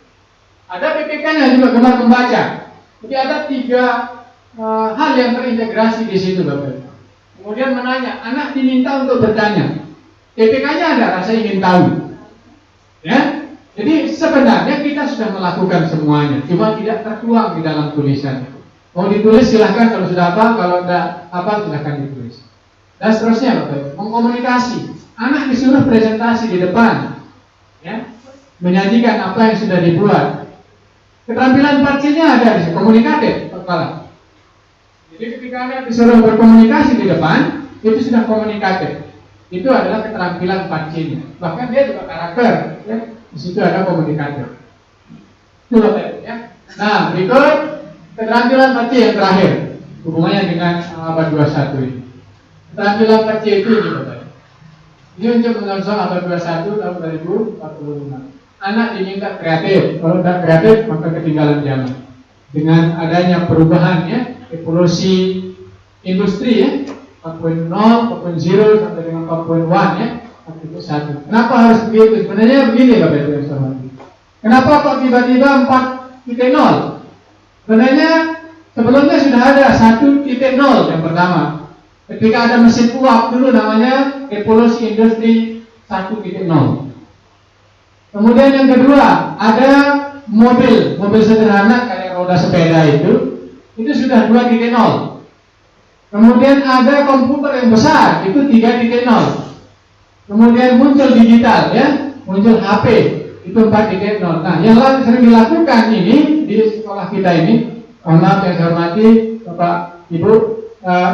Ada PPK-nya juga gemar membaca. Jadi ada 3 hal yang terintegrasi di situ, Bapak. Kemudian menanya, anak diminta untuk bertanya. PPK-nya ada rasa ingin tahu. Ya. Jadi sebenarnya kita sudah melakukan semuanya, cuma tidak tertuang di dalam tulisan. Mau ditulis silahkan, kalau sudah apa, kalau tidak apa silahkan ditulis. Dan seterusnya Bapak, mengkomunikasi. Anak disuruh presentasi di depan, ya, menyajikan apa yang sudah dibuat. Keterampilan partinya ada di situ, komunikatif, kepala. Jadi ketika anak disuruh berkomunikasi di depan, itu sudah komunikatif. Itu adalah keterampilan partinya. Bahkan dia juga karakter, ya. Di situ ada komunikatif. Itu Bapak, ya. Nah, berikut keterampilan Pak C yang terakhir, hubungannya dengan abad 21 ini. Keterampilan Pak C itu ini Bapak. Ini untuk menyongsong abad 21 tahun 2045. Anak diminta kreatif, kalau tidak kreatif maka ketinggalan zaman. Dengan adanya perubahan ya, evolusi industri ya, 4.0, 4.0 sampai dengan 4.1 ya, 4.1. Kenapa harus begitu? Sebenarnya begini Bapak Ibu yang saya hormati. Kenapa kok tiba-tiba 4.0? Sebenarnya sebelumnya sudah ada 1.0 yang pertama. Ketika ada mesin uap dulu namanya evolusi industri 1.0. Kemudian yang kedua ada mobil sederhana kayak roda sepeda itu sudah 2.0. Kemudian ada komputer yang besar itu 3.0. Kemudian muncul digital ya, muncul HP itu 4.0. Nah, yang sering dilakukan ini di sekolah kita ini, mohon maaf yang saya hormati Bapak Ibu,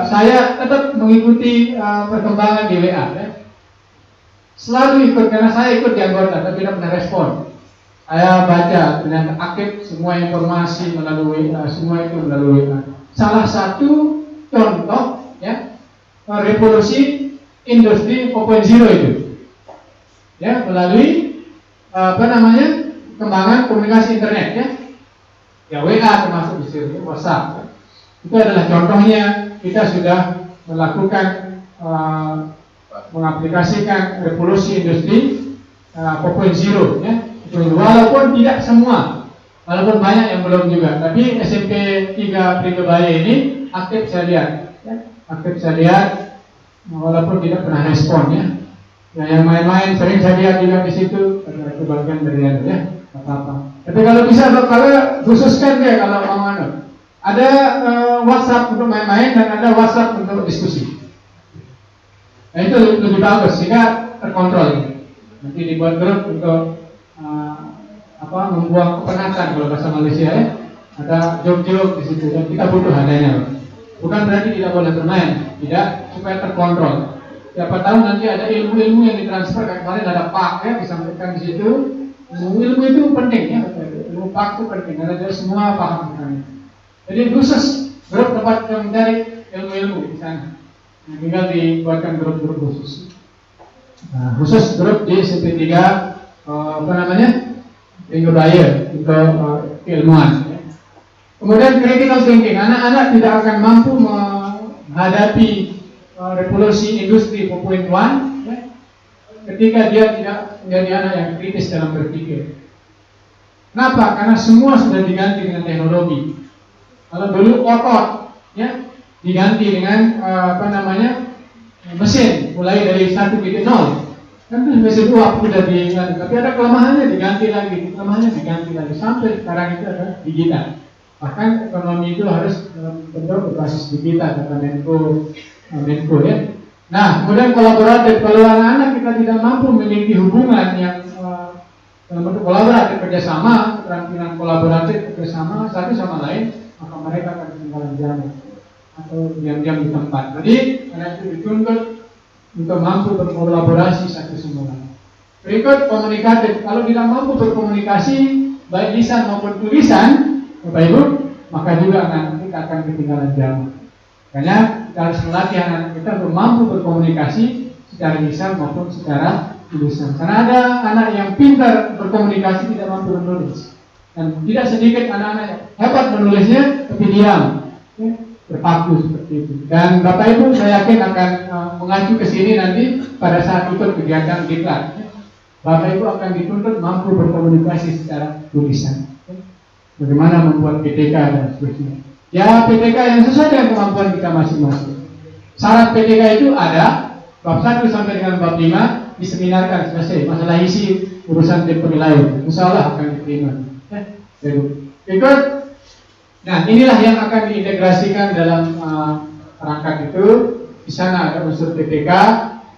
saya tetap mengikuti perkembangan di WA ya. Selalu ikut karena saya ikut di anggota tapi tidak pernah respon. Saya baca ternyata aktif semua informasi melalui semua itu melalui WA. Salah satu contoh ya revolusi industri 4.0 itu ya melalui kembangan komunikasi internet ya WA termasuk di situ WhatsApp ya. Itu adalah contohnya kita sudah melakukan mengaplikasikan revolusi industri 4.0 ya. Walaupun tidak semua, walaupun banyak yang belum juga, tapi SMP 3 Pringgebaya ini aktif saya lihat ya. Aktif saya lihat walaupun tidak pernah respon ya. Yang main-main sering saya lihat juga di situ, itu bagian dari ya, apa-apa. Tapi kalau bisa kalau khususkan deh kalau mau ada WhatsApp untuk main-main dan ada WhatsApp untuk diskusi. Nah itu lebih bagus sehingga terkontrol. Nanti dibuat grup untuk membuang kepenatan kalau bahasa Malaysia ya. Ada joke-joke di situ dan kita butuh adanya. Bukan berarti tidak boleh bermain, tidak, supaya terkontrol. Siapa tahu nanti ada ilmu-ilmu yang ditransfer kayak kemarin ada Pak ya disampaikan di situ. Ilmu itu penting ya, ilmu Pak itu penting karena dia semua paham kan. Jadi khusus grup tempat yang mencari ilmu-ilmu di sana. Nah, tinggal dibuatkan grup-grup khusus. Nah, khusus grup di SMP 3 Pringgebaya untuk ilmuwan. Kemudian critical thinking, anak-anak tidak akan mampu menghadapi revolusi industri 4.1 ya, ketika dia tidak menjadi anak yang kritis dalam berpikir. Kenapa? Karena semua sudah diganti dengan teknologi. Kalau dulu otot ya diganti dengan mesin, mulai dari 1.0. Kan itu mesin uap sudah diganti, tapi ada kelemahannya diganti lagi, sampai sekarang itu ada digital. Bahkan ekonomi itu harus bentuk berbasis digital kata Menko ya. Nah, kemudian kolaboratif. Kalau anak-anak kita tidak mampu memiliki hubungan yang dalam bentuk kolaboratif, kerjasama, keterampilan kolaboratif, kerjasama satu sama lain, maka mereka akan ketinggalan zaman atau diam-diam di tempat. Jadi, anak itu dituntut untuk mampu berkolaborasi satu sama lain. Berikut komunikatif. Kalau tidak mampu berkomunikasi baik lisan maupun tulisan, Bapak Ibu, maka juga anak kita akan ketinggalan zaman. Karena kita harus melatih anak kita untuk mampu berkomunikasi secara lisan maupun secara tulisan. Karena ada anak yang pintar berkomunikasi tidak mampu menulis, dan tidak sedikit anak-anak yang hebat menulisnya tapi diam, ya, berpaku seperti itu. Dan Bapak Ibu saya yakin akan mengacu ke sini nanti pada saat ikut kegiatan diklat. Bapak Ibu akan dituntut mampu berkomunikasi secara tulisan. Bagaimana membuat PTK dan seterusnya. Ya PTK yang sesuai dengan kemampuan kita masing-masing. Syarat PTK itu ada bab 1 sampai dengan bab 5 diseminarkan selesai. Masalah isi urusan tim penilaian, insya Allah akan diterima. Ikut. Nah inilah yang akan diintegrasikan dalam perangkat itu. Di sana ada unsur PTK,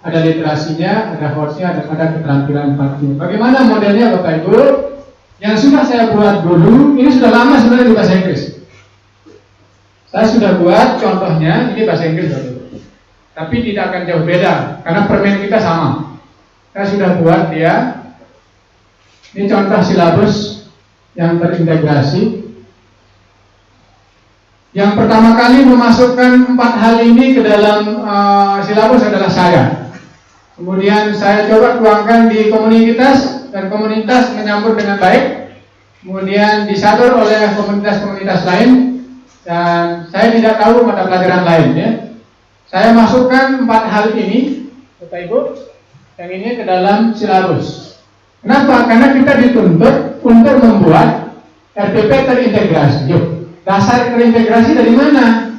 ada literasinya, ada hotsnya, ada keterampilan praktik. Bagaimana modelnya Bapak Ibu? Yang sudah saya buat dulu, ini sudah lama sebenarnya di bahasa Inggris. Saya sudah buat contohnya, ini bahasa Inggris Bapak Ibu. Tapi tidak akan jauh beda, karena permen kita sama. Saya sudah buat dia. Ini contoh silabus yang terintegrasi. Yang pertama kali memasukkan 4 hal ini ke dalam silabus adalah saya. Kemudian saya coba tuangkan di komunitas dan komunitas menyambut dengan baik. Kemudian disadur oleh komunitas-komunitas lain dan saya tidak tahu mata pelajaran lain ya. Saya masukkan 4 hal ini, Bapak Ibu, yang ini ke dalam silabus. Kenapa? Karena kita dituntut untuk membuat RPP terintegrasi. Yuk, dasar terintegrasi dari mana?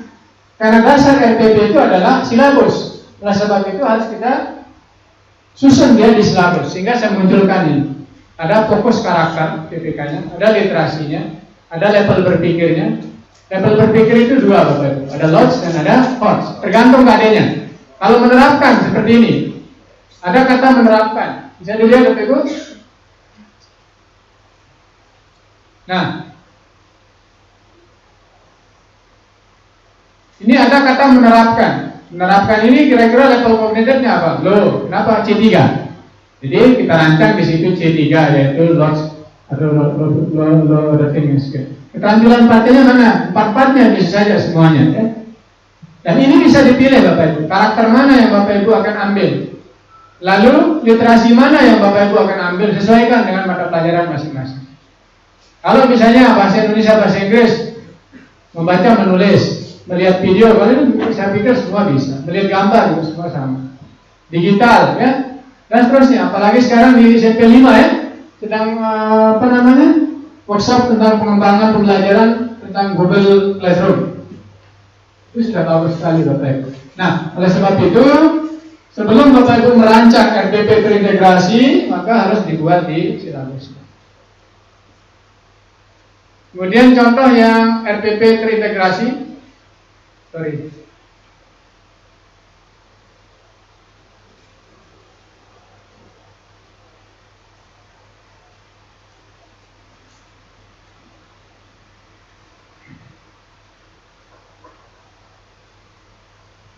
Karena dasar RPP itu adalah silabus. Oleh sebab itu harus kita susun dia di silabus, sehingga saya munculkan ini. Ada fokus karakter PPK-nya, ada literasinya, ada level berpikirnya. Level berpikir itu 2 Bapak Ibu, ada Lodge dan ada Hodge, tergantung keadaannya. Kalau menerapkan seperti ini, ada kata menerapkan, bisa dilihat Bapak Ibu. Nah, ini ada kata menerapkan. Menerapkan ini kira-kira level kognititifnya apa? Loh, kenapa C3? Jadi kita rancang di situ C3 yaitu Lodge atau low thinking skill. Keterampilan partnya mana? 4 partnya bisa saja semuanya ya. Dan ini bisa dipilih Bapak Ibu. Karakter mana yang Bapak Ibu akan ambil? Lalu literasi mana yang Bapak Ibu akan ambil? Sesuaikan dengan mata pelajaran masing-masing. Kalau misalnya bahasa Indonesia, bahasa Inggris, membaca, menulis, melihat video, kalau saya pikir semua bisa. Melihat gambar juga semua sama. Digital ya. Dan seterusnya. Apalagi sekarang di SMP 5 ya, sedang workshop tentang pengembangan pembelajaran tentang Google Classroom. Itu sudah bagus sekali Bapak Ibu. Nah, oleh sebab itu sebelum Bapak Ibu merancang RPP terintegrasi, maka harus dibuat di silabus. Kemudian contoh yang RPP terintegrasi,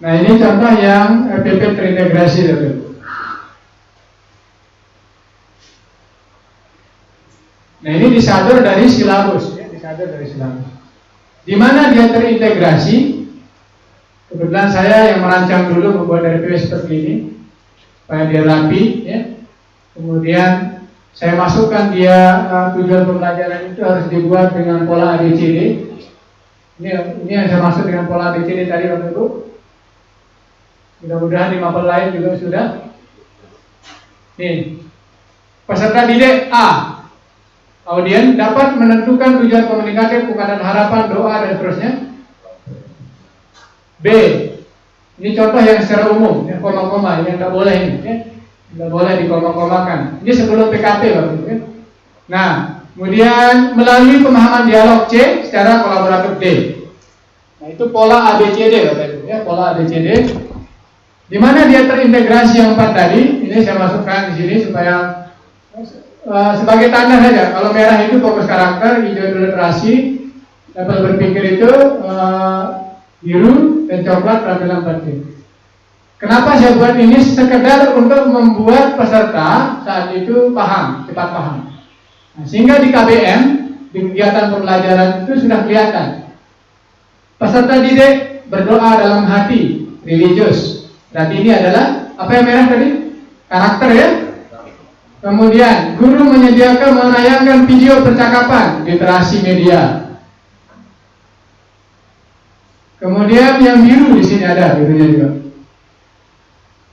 Nah ini contoh yang RPP terintegrasi Bapak. Nah ini disadur dari silabus ya, disadur dari silabus. Di mana dia terintegrasi? Kebetulan saya yang merancang dulu membuat RPP seperti ini supaya dia rapi ya. Kemudian saya masukkan dia tujuan pembelajaran itu harus dibuat dengan pola ABCD. Ini yang saya maksud dengan pola ABCD tadi Bapak Ibu. Mudah-mudahan di mapel lain juga sudah. Nih, peserta didik A, audien dapat menentukan tujuan komunikatif, ungkapan harapan, doa dan seterusnya. B, ini contoh yang secara umum, yang koma-koma, yang tidak boleh ini, ya. Tidak boleh dikoma-komakan. Ini sebelum PKP Bapak Ibu. Nah, kemudian melalui pemahaman dialog C secara kolaboratif D. Nah, itu pola ABCD Bapak Ibu, ya, pola ABCD. Di mana dia terintegrasi yang 4 tadi, ini saya masukkan di sini supaya sebagai tanda saja. Kalau merah itu fokus karakter, hijau itu literasi, level berpikir itu biru, dan coklat penampilan batin. Kenapa saya buat ini? Sekedar untuk membuat peserta saat itu paham, cepat paham. Nah, sehingga di KBM, di kegiatan pembelajaran itu sudah kelihatan. Peserta didik berdoa dalam hati, religius. Berarti ini adalah apa yang merah tadi? Karakter ya. Kemudian guru menyediakan menayangkan video percakapan, literasi media. Kemudian yang biru di sini ada birunya juga.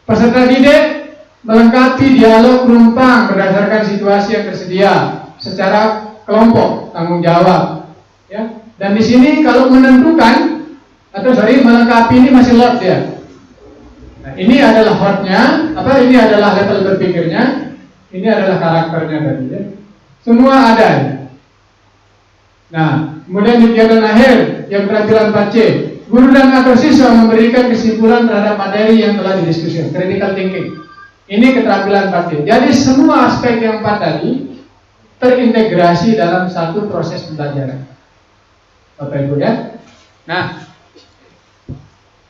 Peserta didik melengkapi dialog penumpang berdasarkan situasi yang tersedia secara kelompok tanggung jawab. Ya. Dan di sini kalau menentukan melengkapi ini masih lot ya. Nah, ini adalah hotnya, ini adalah level berpikirnya, ini adalah karakternya tadi ya. Semua ada ya. Nah, kemudian di kegiatan akhir yang keterampilan 4C, guru dan atau siswa memberikan kesimpulan terhadap materi yang telah didiskusikan, critical thinking. Ini keterampilan 4C. Jadi semua aspek yang 4 tadi terintegrasi dalam satu proses pembelajaran. Bapak Ibu ya.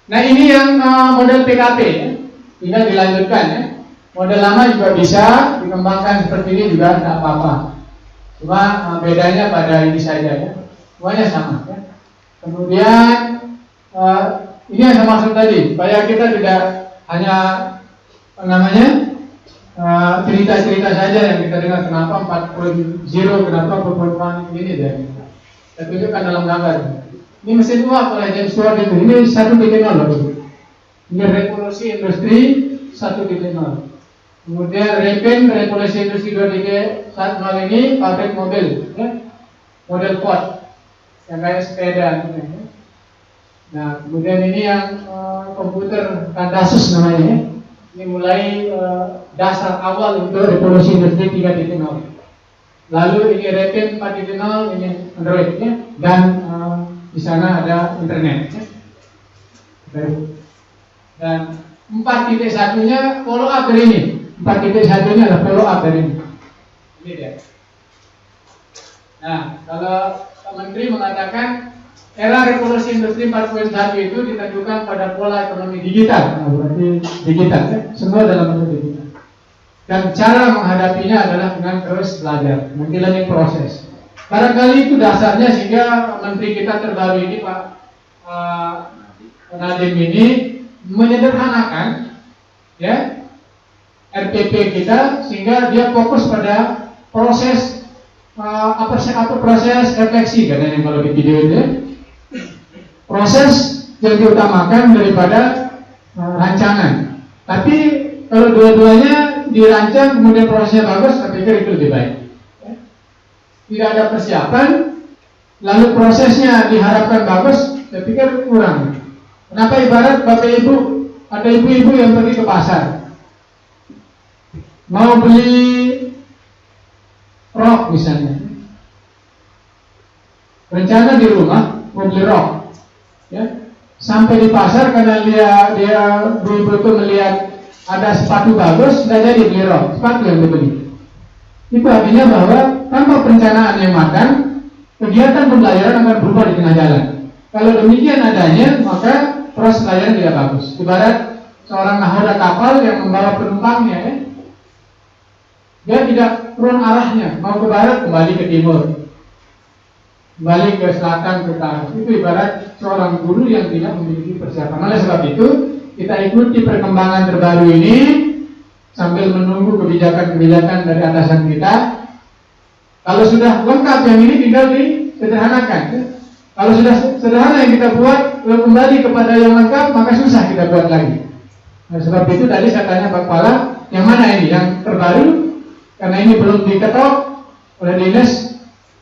Nah ini yang model PKP ya. Tinggal dilanjutkan ya. Model lama juga bisa dikembangkan seperti ini juga tidak apa-apa. Cuma bedanya pada ini saja ya. Semuanya sama ya. Kemudian ini yang saya maksud tadi, supaya kita tidak hanya apa namanya cerita-cerita saja yang kita dengar, kenapa 4.0, kenapa 4.1 ini deh. Saya tunjukkan dalam gambar. Ini mesin uap oleh James Watt itu. Ini 1.0 loh. Ini revolusi industri 1.0. Kemudian revolusi industri 2.0 ini pabrik mobil, ya? Model Ford yang kayak sepeda. Ya. Nah, kemudian ini yang komputer Pegasus namanya. Ya. Ini mulai dasar awal untuk revolusi industri 3.0. Lalu ini Regen 4.0, ini Android, ya. Dan di sana ada internet. Ya. Dan 4.1-nya follow up dari ini. 4.1-nya adalah follow up dari ini. Ini dia. Nah, kalau Pak Menteri mengatakan era revolusi industri 4.1 itu ditentukan pada pola ekonomi digital. Nah, berarti digital, ya? Semua dalam bentuk digital. Dan cara menghadapinya adalah dengan terus belajar, nanti learning proses. Barangkali itu dasarnya sehingga Menteri kita terbaru ini Pak Nadiem ini menyederhanakan, ya, RPP kita sehingga dia fokus pada proses proses refleksi katanya kalau di video itu, ya. Proses yang diutamakan daripada rancangan. Tapi kalau dua-duanya dirancang kemudian prosesnya bagus, saya pikir itu lebih baik. Ya. Tidak ada persiapan, lalu prosesnya diharapkan bagus, saya pikir kurang. Kenapa ibarat Bapak Ibu, ada ibu-ibu yang pergi ke pasar, mau beli rok misalnya, rencana di rumah mau beli rok, ya, sampai di pasar karena dia ibu itu melihat ada sepatu bagus, nggak jadi beli rok, sepatu yang dibeli. Itu artinya bahwa tanpa perencanaan yang matang, kegiatan pembelajaran akan berubah di tengah jalan. Kalau demikian adanya, maka proses pelayanan tidak bagus. Ibarat seorang nahoda kapal yang membawa penumpangnya, ya. Dia tidak turun arahnya, mau ke barat kembali ke timur, kembali ke selatan ke utara. Itu ibarat seorang guru yang tidak memiliki persiapan. Oleh sebab itu, kita ikuti perkembangan terbaru ini sambil menunggu kebijakan-kebijakan dari atasan kita. Kalau sudah lengkap yang ini tinggal disederhanakan. Ya. Kalau sudah sederhana yang kita buat, lalu kembali kepada yang lengkap, maka susah kita buat lagi. Nah, sebab itu tadi saya tanya Pak Kepala, yang mana ini? Yang terbaru? Karena ini belum diketok oleh dinas,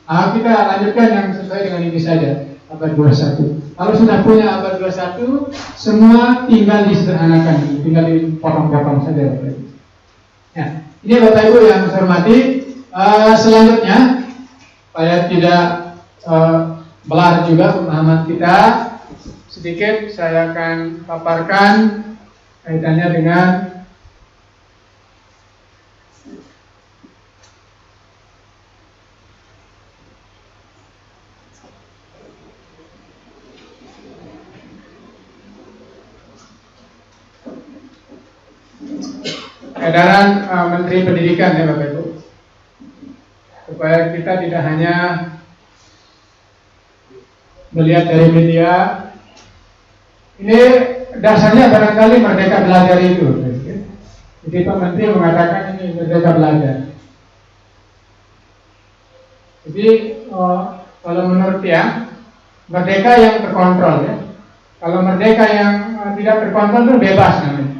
kita lanjutkan yang sesuai dengan ini saja, abad 21. Kalau sudah punya abad 21, semua tinggal disederhanakan, tinggal dipotong-potong saja Bapak Ibu. Ya, ini Bapak Ibu yang saya hormati. Selanjutnya, supaya tidak belar juga pemahaman kita, sedikit saya akan paparkan kaitannya dengan edaran Menteri Pendidikan, ya Bapak Ibu, supaya kita tidak hanya melihat dari media. Ini dasarnya barangkali Merdeka Belajar itu. Jadi Pak Menteri mengatakan ini Merdeka Belajar. Jadi kalau menurut dia, merdeka yang terkontrol, ya. Kalau merdeka yang tidak terkontrol itu bebas namanya.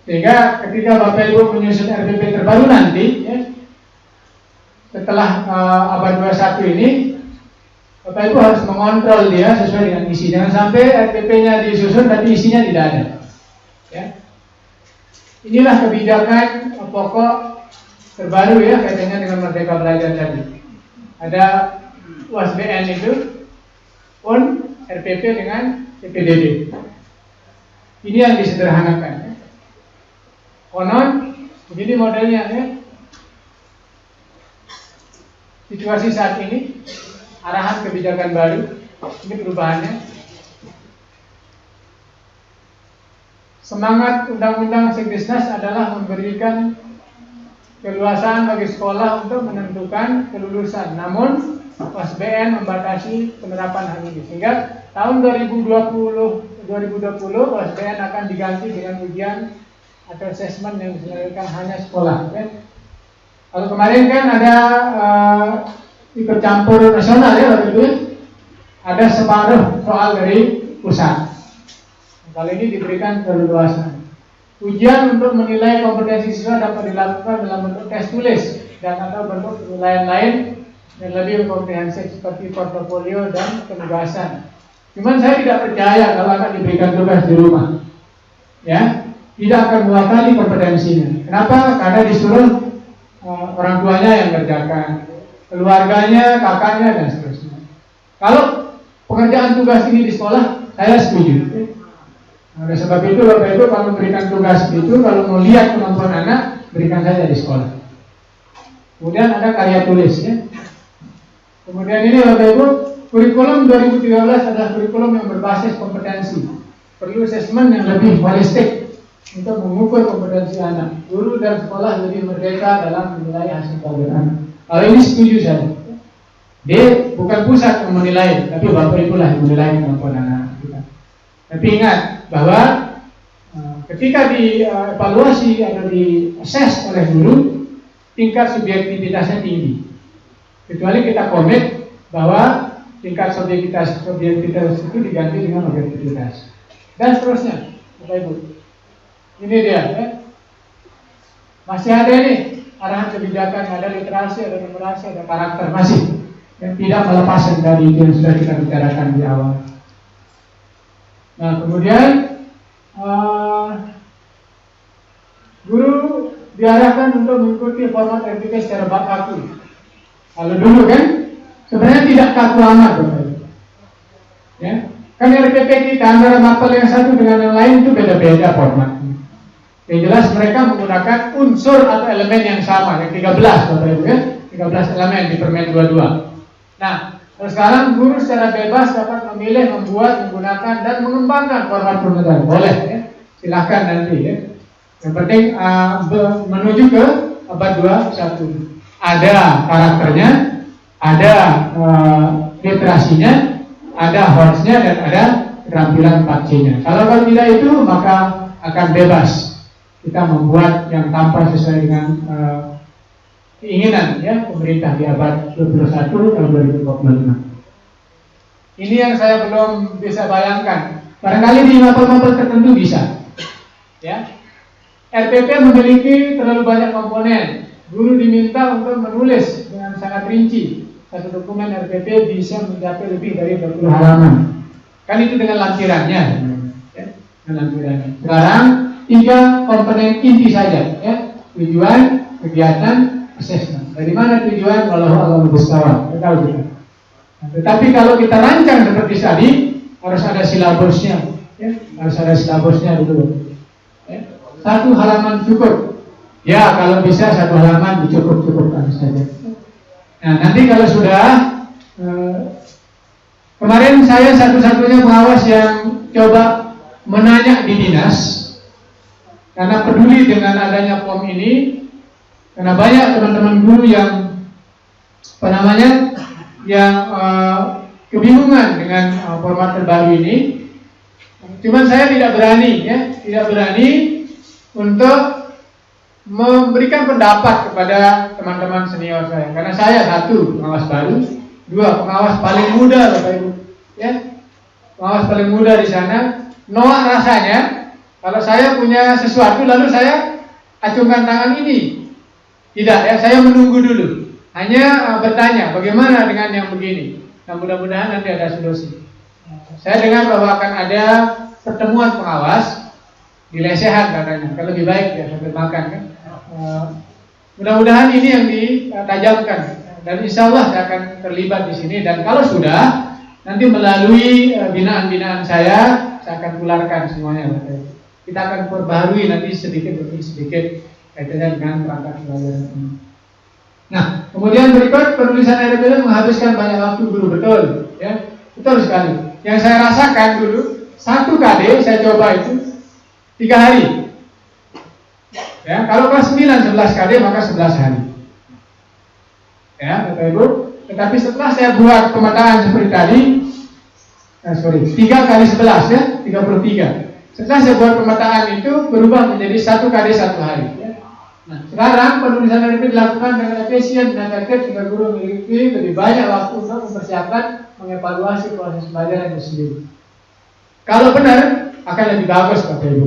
Sehingga ketika Bapak Ibu menyusun RPP terbaru nanti, ya, setelah abad 21 ini, Bapak Ibu harus mengontrol dia sesuai dengan isi. Jangan sampai RPP-nya disusun tapi isinya tidak ada. Ya. Inilah kebijakan pokok terbaru, ya, kaitannya dengan Merdeka Belajar tadi. Ada UASBN itu pun RPP dengan PPDB. Ini yang disederhanakan. Ya. Konon begini modelnya, ya. Situasi saat ini, arahan kebijakan baru, ini perubahannya. Semangat Undang-Undang Sekdisnas adalah memberikan keluasan bagi sekolah untuk menentukan kelulusan. Namun OSBN membatasi penerapan hal ini, sehingga tahun 2020 OSBN akan diganti dengan ujian atau asesmen yang diselenggarakan hanya sekolah. Kalau kemarin kan ada ikut campur nasional ya waktu itu, ada separuh soal dari pusat. Kali ini diberikan keleluasan. Ujian untuk menilai kompetensi siswa dapat dilakukan dalam bentuk tes tulis dan atau bentuk penilaian lain yang lebih komprehensif seperti portofolio dan penugasan. Cuman saya tidak percaya kalau akan diberikan tugas di rumah, ya, tidak akan mewakili kompetensinya. Kenapa? Karena disuruh orang tuanya yang kerjakan, keluarganya, kakaknya dan seterusnya. Kalau pengerjaan tugas ini di sekolah, saya setuju. Oleh sebab itu, Bapak Ibu kalau memberikan tugas itu, kalau mau lihat kemampuan anak, berikan saja di sekolah. Kemudian ada karya tulis, ya. Kemudian ini Bapak Ibu, kurikulum 2013 adalah kurikulum yang berbasis kompetensi. Perlu asesmen yang lebih holistik untuk mengukur kompetensi anak. Guru dan sekolah lebih merdeka dalam menilai hasil pelajaran. Kalau ini setuju saya. Dia bukan pusat yang menilai, tapi Bapak Ibu lah yang menilai kemampuan anak kita. Tapi ingat bahwa ketika dievaluasi atau di-assess oleh guru, tingkat subjektivitasnya tinggi. Kecuali kita komit bahwa tingkat subjektivitas itu diganti dengan objektivitas. Dan seterusnya, Bapak Ibu. Ini dia, ya. Masih ada nih arahan kebijakan, ada literasi, ada numerasi, ada karakter, masih. Yang tidak melepaskan dari itu yang sudah kita bicarakan di awal. Nah, kemudian guru diarahkan untuk mengikuti format RPP secara kaku. Kalau dulu kan sebenarnya tidak kaku amat, Bapak Ibu. Ya, kan RPP kita antara mapel yang satu dengan yang lain itu beda-beda formatnya. Yang jelas mereka menggunakan unsur atau elemen yang sama, yang 13 Bapak Ibu ya, 13 elemen di Permen 22. Nah, sekarang guru secara bebas dapat memilih, membuat, menggunakan dan mengembangkan format pembelajaran. Boleh ya, silahkan nanti ya. Yang penting menuju ke abad 21. Ada karakternya, ada literasinya, ada horse-nya dan ada keterampilan 4C-nya. Kalau tidak itu maka akan bebas kita membuat yang tanpa sesuai dengan keinginan ya pemerintah di abad 21 tahun 2025. Ini yang saya belum bisa bayangkan. Barangkali di mapel-mapel tertentu bisa. Ya. RPP memiliki terlalu banyak komponen. Guru diminta untuk menulis dengan sangat rinci. Satu dokumen RPP bisa mencapai lebih dari 20 halaman. Kan itu dengan lampirannya. Ya, dengan lampirannya. Sekarang 3 komponen inti saja. Ya. Tujuan, kegiatan, assessment. Dari mana tujuan? Wallahu a'lam bishawab. Kita tahu kita. Nah, tetapi kalau kita rancang seperti tadi, harus ada silabusnya. Ya, harus ada silabusnya dulu. Ya. 1 halaman cukup. Ya, kalau bisa 1 halaman dicukup-cukupkan saja. Nah, nanti kalau sudah kemarin saya satu-satunya pengawas yang coba menanya di dinas karena peduli dengan adanya POM ini. Karena banyak teman-teman guru yang yang kebingungan dengan format terbaru ini. Cuman saya tidak berani untuk memberikan pendapat kepada teman-teman senior saya. Karena saya 1 pengawas baru, 2 pengawas paling muda, Bapak Ibu. Ya, pengawas paling muda di sana. Noak rasanya kalau saya punya sesuatu lalu saya acungkan tangan ini. Tidak ya, saya menunggu dulu. Hanya bertanya, bagaimana dengan yang begini? Nah, mudah-mudahan nanti ada solusi. Saya dengar bahwa akan ada pertemuan pengawas di lesehan katanya. Kalau lebih baik ya sambil makan kan. Mudah-mudahan ini yang ditajamkan. Dan insya Allah saya akan terlibat di sini. Dan kalau sudah, nanti melalui binaan-binaan saya akan tularkan semuanya. Kita akan perbaharui nanti sedikit demi sedikit kaitannya dengan perangkat pelajaran ini. Nah, kemudian berikut penulisan RPP menghabiskan banyak waktu guru, betul, ya, betul sekali. Yang saya rasakan dulu 1 KD saya coba itu 3 hari. Ya, kalau kelas 9 11 KD maka 11 hari. Ya, Bapak Ibu. Tetapi setelah saya buat pemetaan seperti tadi, 3 kali 11 ya, 33. Setelah saya buat pemetaan itu berubah menjadi 1 kali 1 hari. Ya. Nah, sekarang penulisan RDP dilakukan dengan efisien dan efektif sehingga guru memiliki lebih banyak waktu untuk mempersiapkan, mengevaluasi proses belajar itu sendiri. Kalau benar akan lebih bagus Bapak Ibu.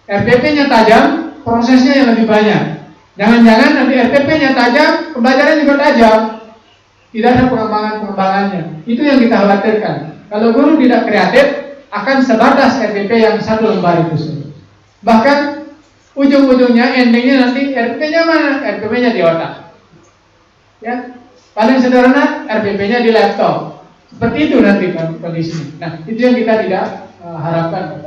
RDP-nya tajam, prosesnya yang lebih banyak. Jangan-jangan nanti RDP-nya tajam, pembelajaran juga tajam. Tidak ada pengembangannya. Itu yang kita khawatirkan. Kalau guru tidak kreatif, akan sebatas RDP yang 1 lembar itu saja. Bahkan ujung-ujungnya, endingnya nanti RDP-nya mana? RDP-nya di otak. Ya, paling sederhana RDP-nya di laptop. Seperti itu nanti kondisinya. Nah, itu yang kita tidak harapkan.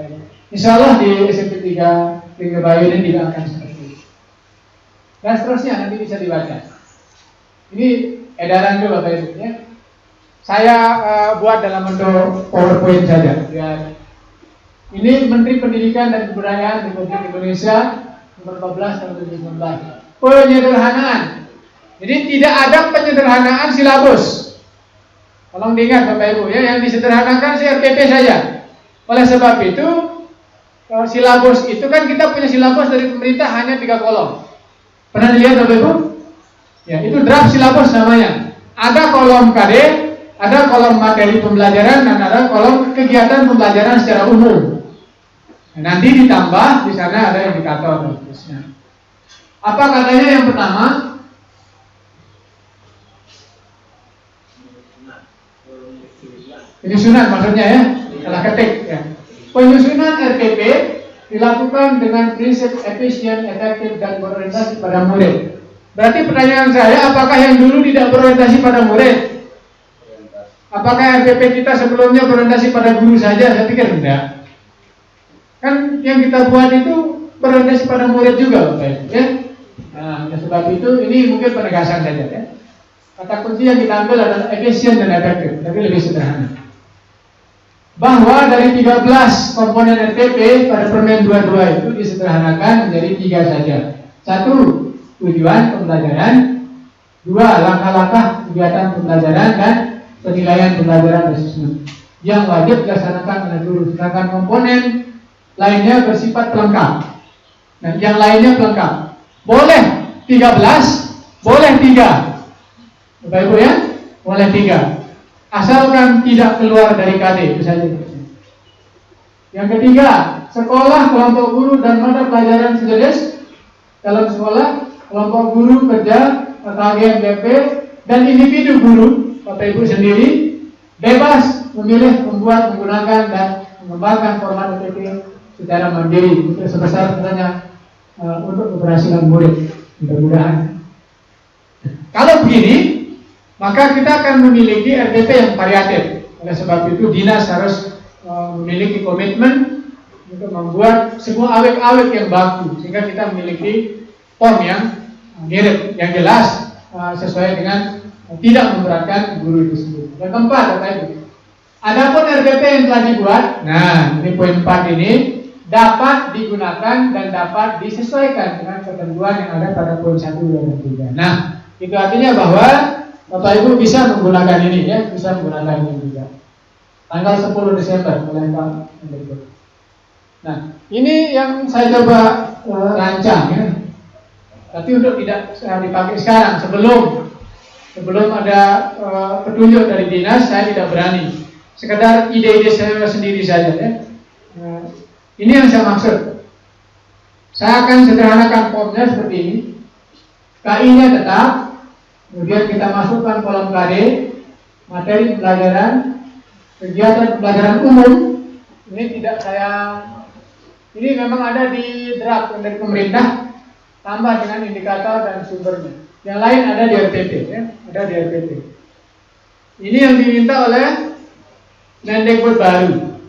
Insya Allah di SMP 3 Tinggi Bayu ini tidak akan seperti itu. Dan seterusnya nanti bisa dibaca. Ini edaran dulu Bapak Ibu ya. Saya buat dalam bentuk PowerPoint saja. Ya. Ini Menteri Pendidikan dan Kebudayaan Republik Indonesia nomor 14 tahun 2019. Penyederhanaan. Jadi tidak ada penyederhanaan silabus. Tolong diingat Bapak Ibu ya, yang disederhanakan RDP saja. Oleh sebab itu silabus itu kan kita punya silabus dari pemerintah hanya 3 kolom. Pernah dilihat Bapak Ibu? Ya, itu draft silabus namanya. Ada kolom KD, ada kolom materi pembelajaran, dan ada kolom kegiatan pembelajaran secara umum. Nah, nanti ditambah di sana ada indikator dan seterusnya. Apa katanya yang pertama? Penyusunan maksudnya ya, salah ketik ya. Penyusunan RDP dilakukan dengan prinsip efisien, efektif, dan berorientasi pada murid. Berarti pertanyaan saya, apakah yang dulu tidak berorientasi pada murid? Apakah RDP kita sebelumnya berorientasi pada guru saja? Saya pikir enggak. Kan yang kita buat itu berorientasi pada murid juga, Bapak ya. Nah, oleh sebab itu ini mungkin penegasan saja ya. Kata kunci yang kita ambil adalah efisien dan efektif, tapi lebih sederhana. Bahwa dari 13 komponen RDP pada Permen 22 itu disederhanakan menjadi 3 saja. 1. Tujuan pembelajaran. 2. Langkah-langkah kegiatan pembelajaran dan penilaian pembelajaran asesmen yang wajib dilaksanakan oleh guru. Sedangkan komponen lainnya bersifat pelengkap. Nah, yang lainnya pelengkap. Boleh 13, boleh 3. Bapak Ibu ya, boleh 3. Asalkan tidak keluar dari KD, itu saja. Yang ketiga, sekolah, kelompok guru, dan mata pelajaran sejenis. Dalam sekolah, kelompok guru, kerja, KGM, BP, dan individu guru, Bapak Ibu sendiri, bebas memilih, membuat, menggunakan, dan mengembangkan format RDP secara mandiri untuk sebesar misalnya untuk keberhasilan murid. Mudah-mudahan. Kalau begini, maka kita akan memiliki RDP yang variatif. Oleh sebab itu dinas harus memiliki komitmen untuk membuat semua awet-awet yang baku, sehingga kita memiliki form yang mirip, yang jelas, sesuai dengan tidak memberatkan guru itu sendiri. Yang keempat, Bapak Ibu, adapun RDP yang telah dibuat, nah ini poin 4 ini dapat digunakan dan dapat disesuaikan dengan ketentuan yang ada pada poin 1, 2, dan 3. Nah, itu artinya bahwa Bapak Ibu bisa menggunakan ini ya, bisa menggunakan ini juga. Tanggal 10 Desember mulai Pak. Nah, ini yang saya coba rancang ya. Tapi untuk tidak dipakai sekarang, sebelum ada petunjuk dari dinas, saya tidak berani. Sekedar ide-ide saya sendiri saja ya. Ini yang saya maksud. Saya akan sederhanakan formnya seperti ini. KI-nya tetap. Kemudian kita masukkan kolom KD, materi pembelajaran, kegiatan pembelajaran umum. Ini tidak saya, ini memang ada di draft dari pemerintah, tambah dengan indikator dan sumbernya. Yang lain ada di RDP, ya, ada di RDP. Ini yang diminta oleh Mendikbud baru.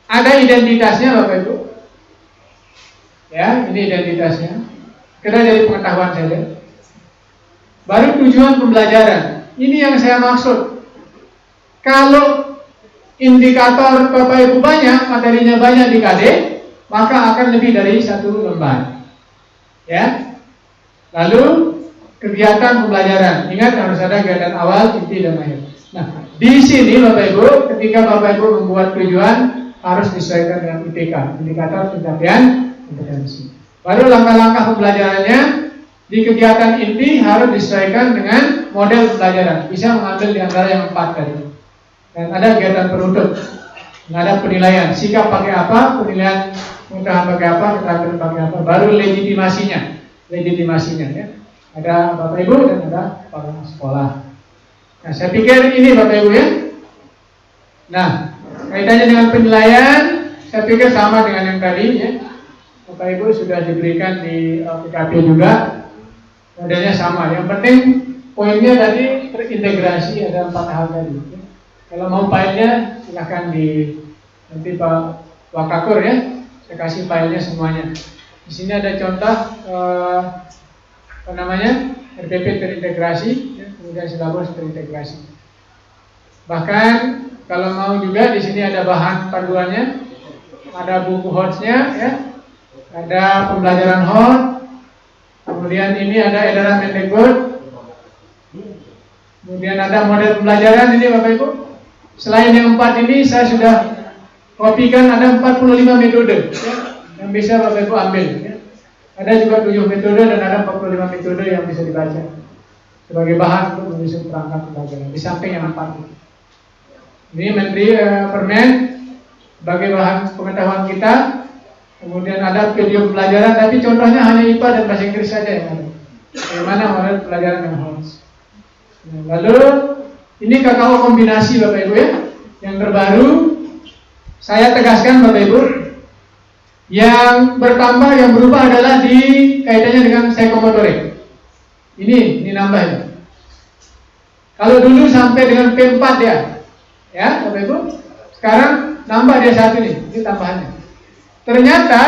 Ada identitasnya, Bapak Ibu. Ya, ini identitasnya. Kira dari pengetahuan saja. Baru tujuan pembelajaran. Ini yang saya maksud. Kalau indikator Bapak Ibu banyak, materinya banyak di KD, maka akan lebih dari 1 lembar. Ya. Lalu kegiatan pembelajaran. Ingat harus ada kegiatan awal, inti, dan akhir. Nah, di sini Bapak Ibu, ketika Bapak Ibu membuat tujuan harus disesuaikan dengan IPK, indikator pencapaian kompetensi. Baru langkah-langkah pembelajarannya di kegiatan inti harus disesuaikan dengan model pembelajaran. Bisa mengambil di antara yang 4 tadi. Dan ada kegiatan penutup, ada penilaian, sikap pakai apa, penilaian pengetahuan pakai apa, keterampilan pakai apa, baru legitimasinya ya. Ada Bapak Ibu dan ada kepala sekolah. Nah, saya pikir ini Bapak Ibu ya. Nah, kaitannya dengan penilaian, saya pikir sama dengan yang tadi ya. Bapak Ibu sudah diberikan di PKP juga, modelnya sama. Yang penting poinnya tadi terintegrasi, ada 4 hal tadi. Ya. Kalau mau filenya silahkan nanti Pak Wakakur ya, saya kasih filenya semuanya. Di sini ada contoh RPP terintegrasi, ya, kemudian silabus terintegrasi. Bahkan kalau mau juga di sini ada bahan panduannya, ada buku HOTS-nya, ya, ada pembelajaran HOT, kemudian ini ada edaran Mendikbud, kemudian ada model pembelajaran ini Bapak Ibu. Selain yang 4 ini saya sudah kopikan, ada 45 metode ya, yang bisa Bapak Ibu ambil ya. Ada juga 7 metode dan ada 45 metode yang bisa dibaca sebagai bahan untuk menyusun perangkat pembelajaran di samping yang 4 ini. Ini Menteri Permen sebagai bahan pengetahuan kita. Kemudian ada video pembelajaran, tapi contohnya hanya IPA dan bahasa Inggris saja yang ada. Bagaimana model pelajaran yang HOTS. Lalu ini KKO kombinasi Bapak Ibu ya, yang terbaru. Saya tegaskan Bapak Ibu, yang bertambah, yang berubah adalah di kaitannya dengan psikomotorik. Ini nambah ya. Kalau dulu sampai dengan P4 ya Bapak Ibu. Sekarang nambah dia 1 nih, ini tambahannya. Ternyata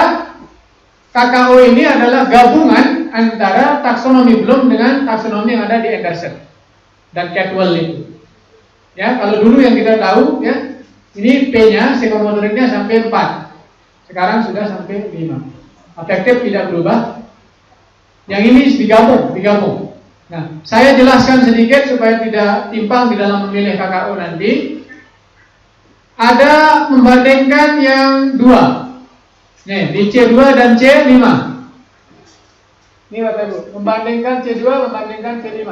KKO ini adalah gabungan antara taksonomi Bloom dengan taksonomi yang ada di Anderson dan Caldwell itu. Ya, kalau dulu yang kita tahu ya, ini P-nya psikomotoriknya sampai 4. Sekarang sudah sampai 5. Afektif tidak berubah. Yang ini digabung. Nah, saya jelaskan sedikit supaya tidak timpang di dalam memilih KKO nanti. Ada membandingkan yang 2. Nih, di C2 dan C5. Ini Bapak Ibu, membandingkan C2, membandingkan C5.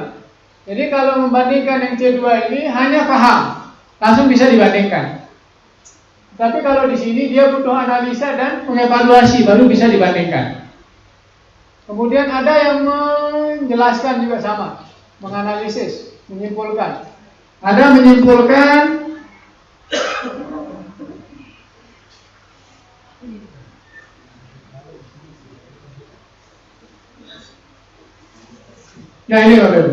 Jadi kalau membandingkan yang C2 ini hanya paham, langsung bisa dibandingkan. Tapi kalau di sini dia butuh analisa dan mengevaluasi, baru bisa dibandingkan. Kemudian ada yang menjelaskan juga sama, menganalisis, menyimpulkan. Ada menyimpulkan. Nah ini Bapak Ibu.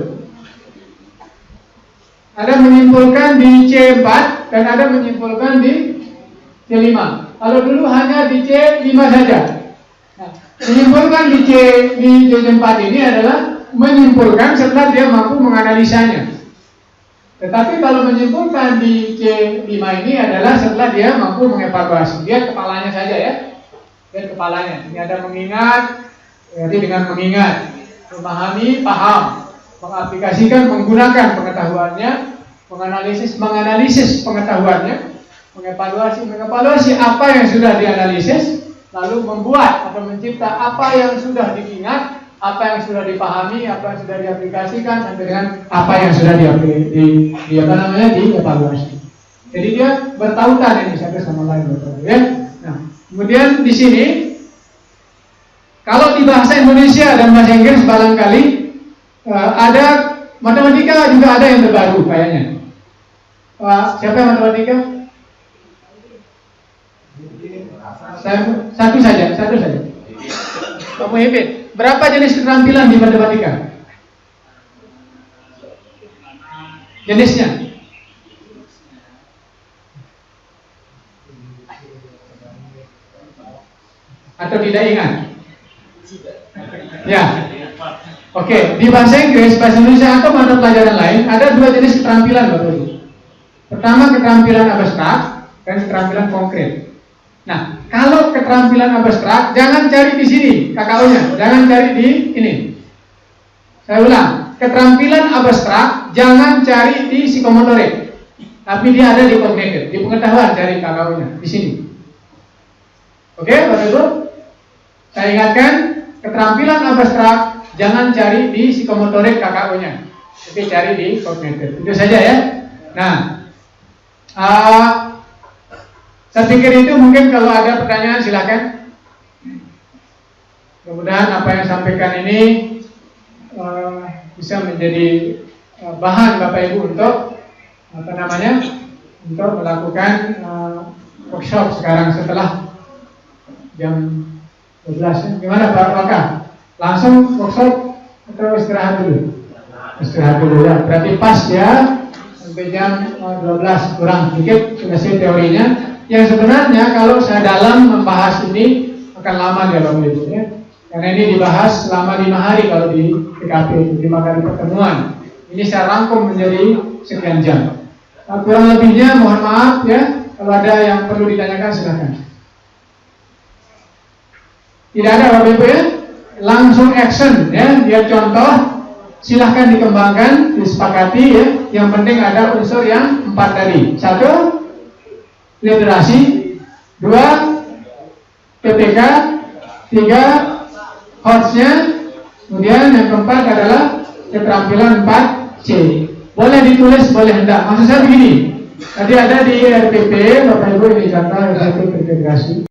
Ada menyimpulkan di C4 dan ada menyimpulkan di C5. Kalau dulu hanya di C5 saja. Nah, menyimpulkan di C4 ini adalah menyimpulkan setelah dia mampu menganalisanya. Tetapi kalau menyimpulkan di C5 ini adalah setelah dia mampu mengevaluasi. Dia kepalanya saja ya. Dia kepalanya. Ini ada mengingat, jadi dengan mengingat, memahami, paham, mengaplikasikan, menggunakan pengetahuannya, menganalisis pengetahuannya, mengevaluasi apa yang sudah dianalisis, lalu membuat atau mencipta apa yang sudah diingat, apa yang sudah dipahami, apa yang sudah diaplikasikan, sampai dengan apa yang sudah dievaluasi. Jadi dia bertautan ini satu sama lain, ya. Nah, kemudian di sini kalau di bahasa Indonesia dan bahasa Inggris barangkali ada matematika juga ada yang terbaru kayaknya. Siapa yang matematika? Satu saja. Pak Muhyiddin, berapa jenis keterampilan di matematika? Jenisnya? Atau tidak ingat? Ya. Oke, di bahasa Inggris, bahasa Indonesia atau mata pelajaran lain ada 2 jenis keterampilan Bapak Ibu. Pertama keterampilan abstrak, dan keterampilan konkret. Nah, kalau keterampilan abstrak jangan cari di sini KKU-nya, jangan cari di ini. Saya ulang, keterampilan abstrak jangan cari di psikomotorik, tapi dia ada di kognitif, di pengetahuan cari KKU-nya di sini. Oke, Bapak Ibu? Saya ingatkan, keterampilan abstrak jangan cari di psikomotorik KKU-nya, tapi cari di kognitif. Itu saja ya. Nah, saya pikir itu mungkin kalau ada pertanyaan silakan. Mudah-mudahan apa yang saya sampaikan ini bisa menjadi bahan Bapak Ibu untuk untuk melakukan workshop sekarang setelah jam 12 ya. Gimana Pak Waka? Langsung workshop atau istirahat dulu? Istirahat dulu ya. Berarti pas ya sampai jam 12 kurang dikit selesai teorinya. Yang sebenarnya kalau saya dalam membahas ini akan lama ya Bapak Ibu ya. Karena ini dibahas selama 5 hari kalau di TKP itu 5 kali pertemuan. Ini saya rangkum menjadi sekian jam. Nah, kurang lebihnya mohon maaf ya. Kalau ada yang perlu ditanyakan silakan. Tidak ada Bapak Ibu ya. Langsung action ya. Biar contoh silahkan dikembangkan, disepakati ya. Yang penting ada unsur yang 4 tadi. 1. Literasi, 2 PPK, 3 horse-nya, kemudian yang keempat adalah keterampilan 4C. Boleh ditulis, boleh enggak. Maksud saya begini, tadi ada di RPP, Bapak Ibu ini contoh RPP integrasi.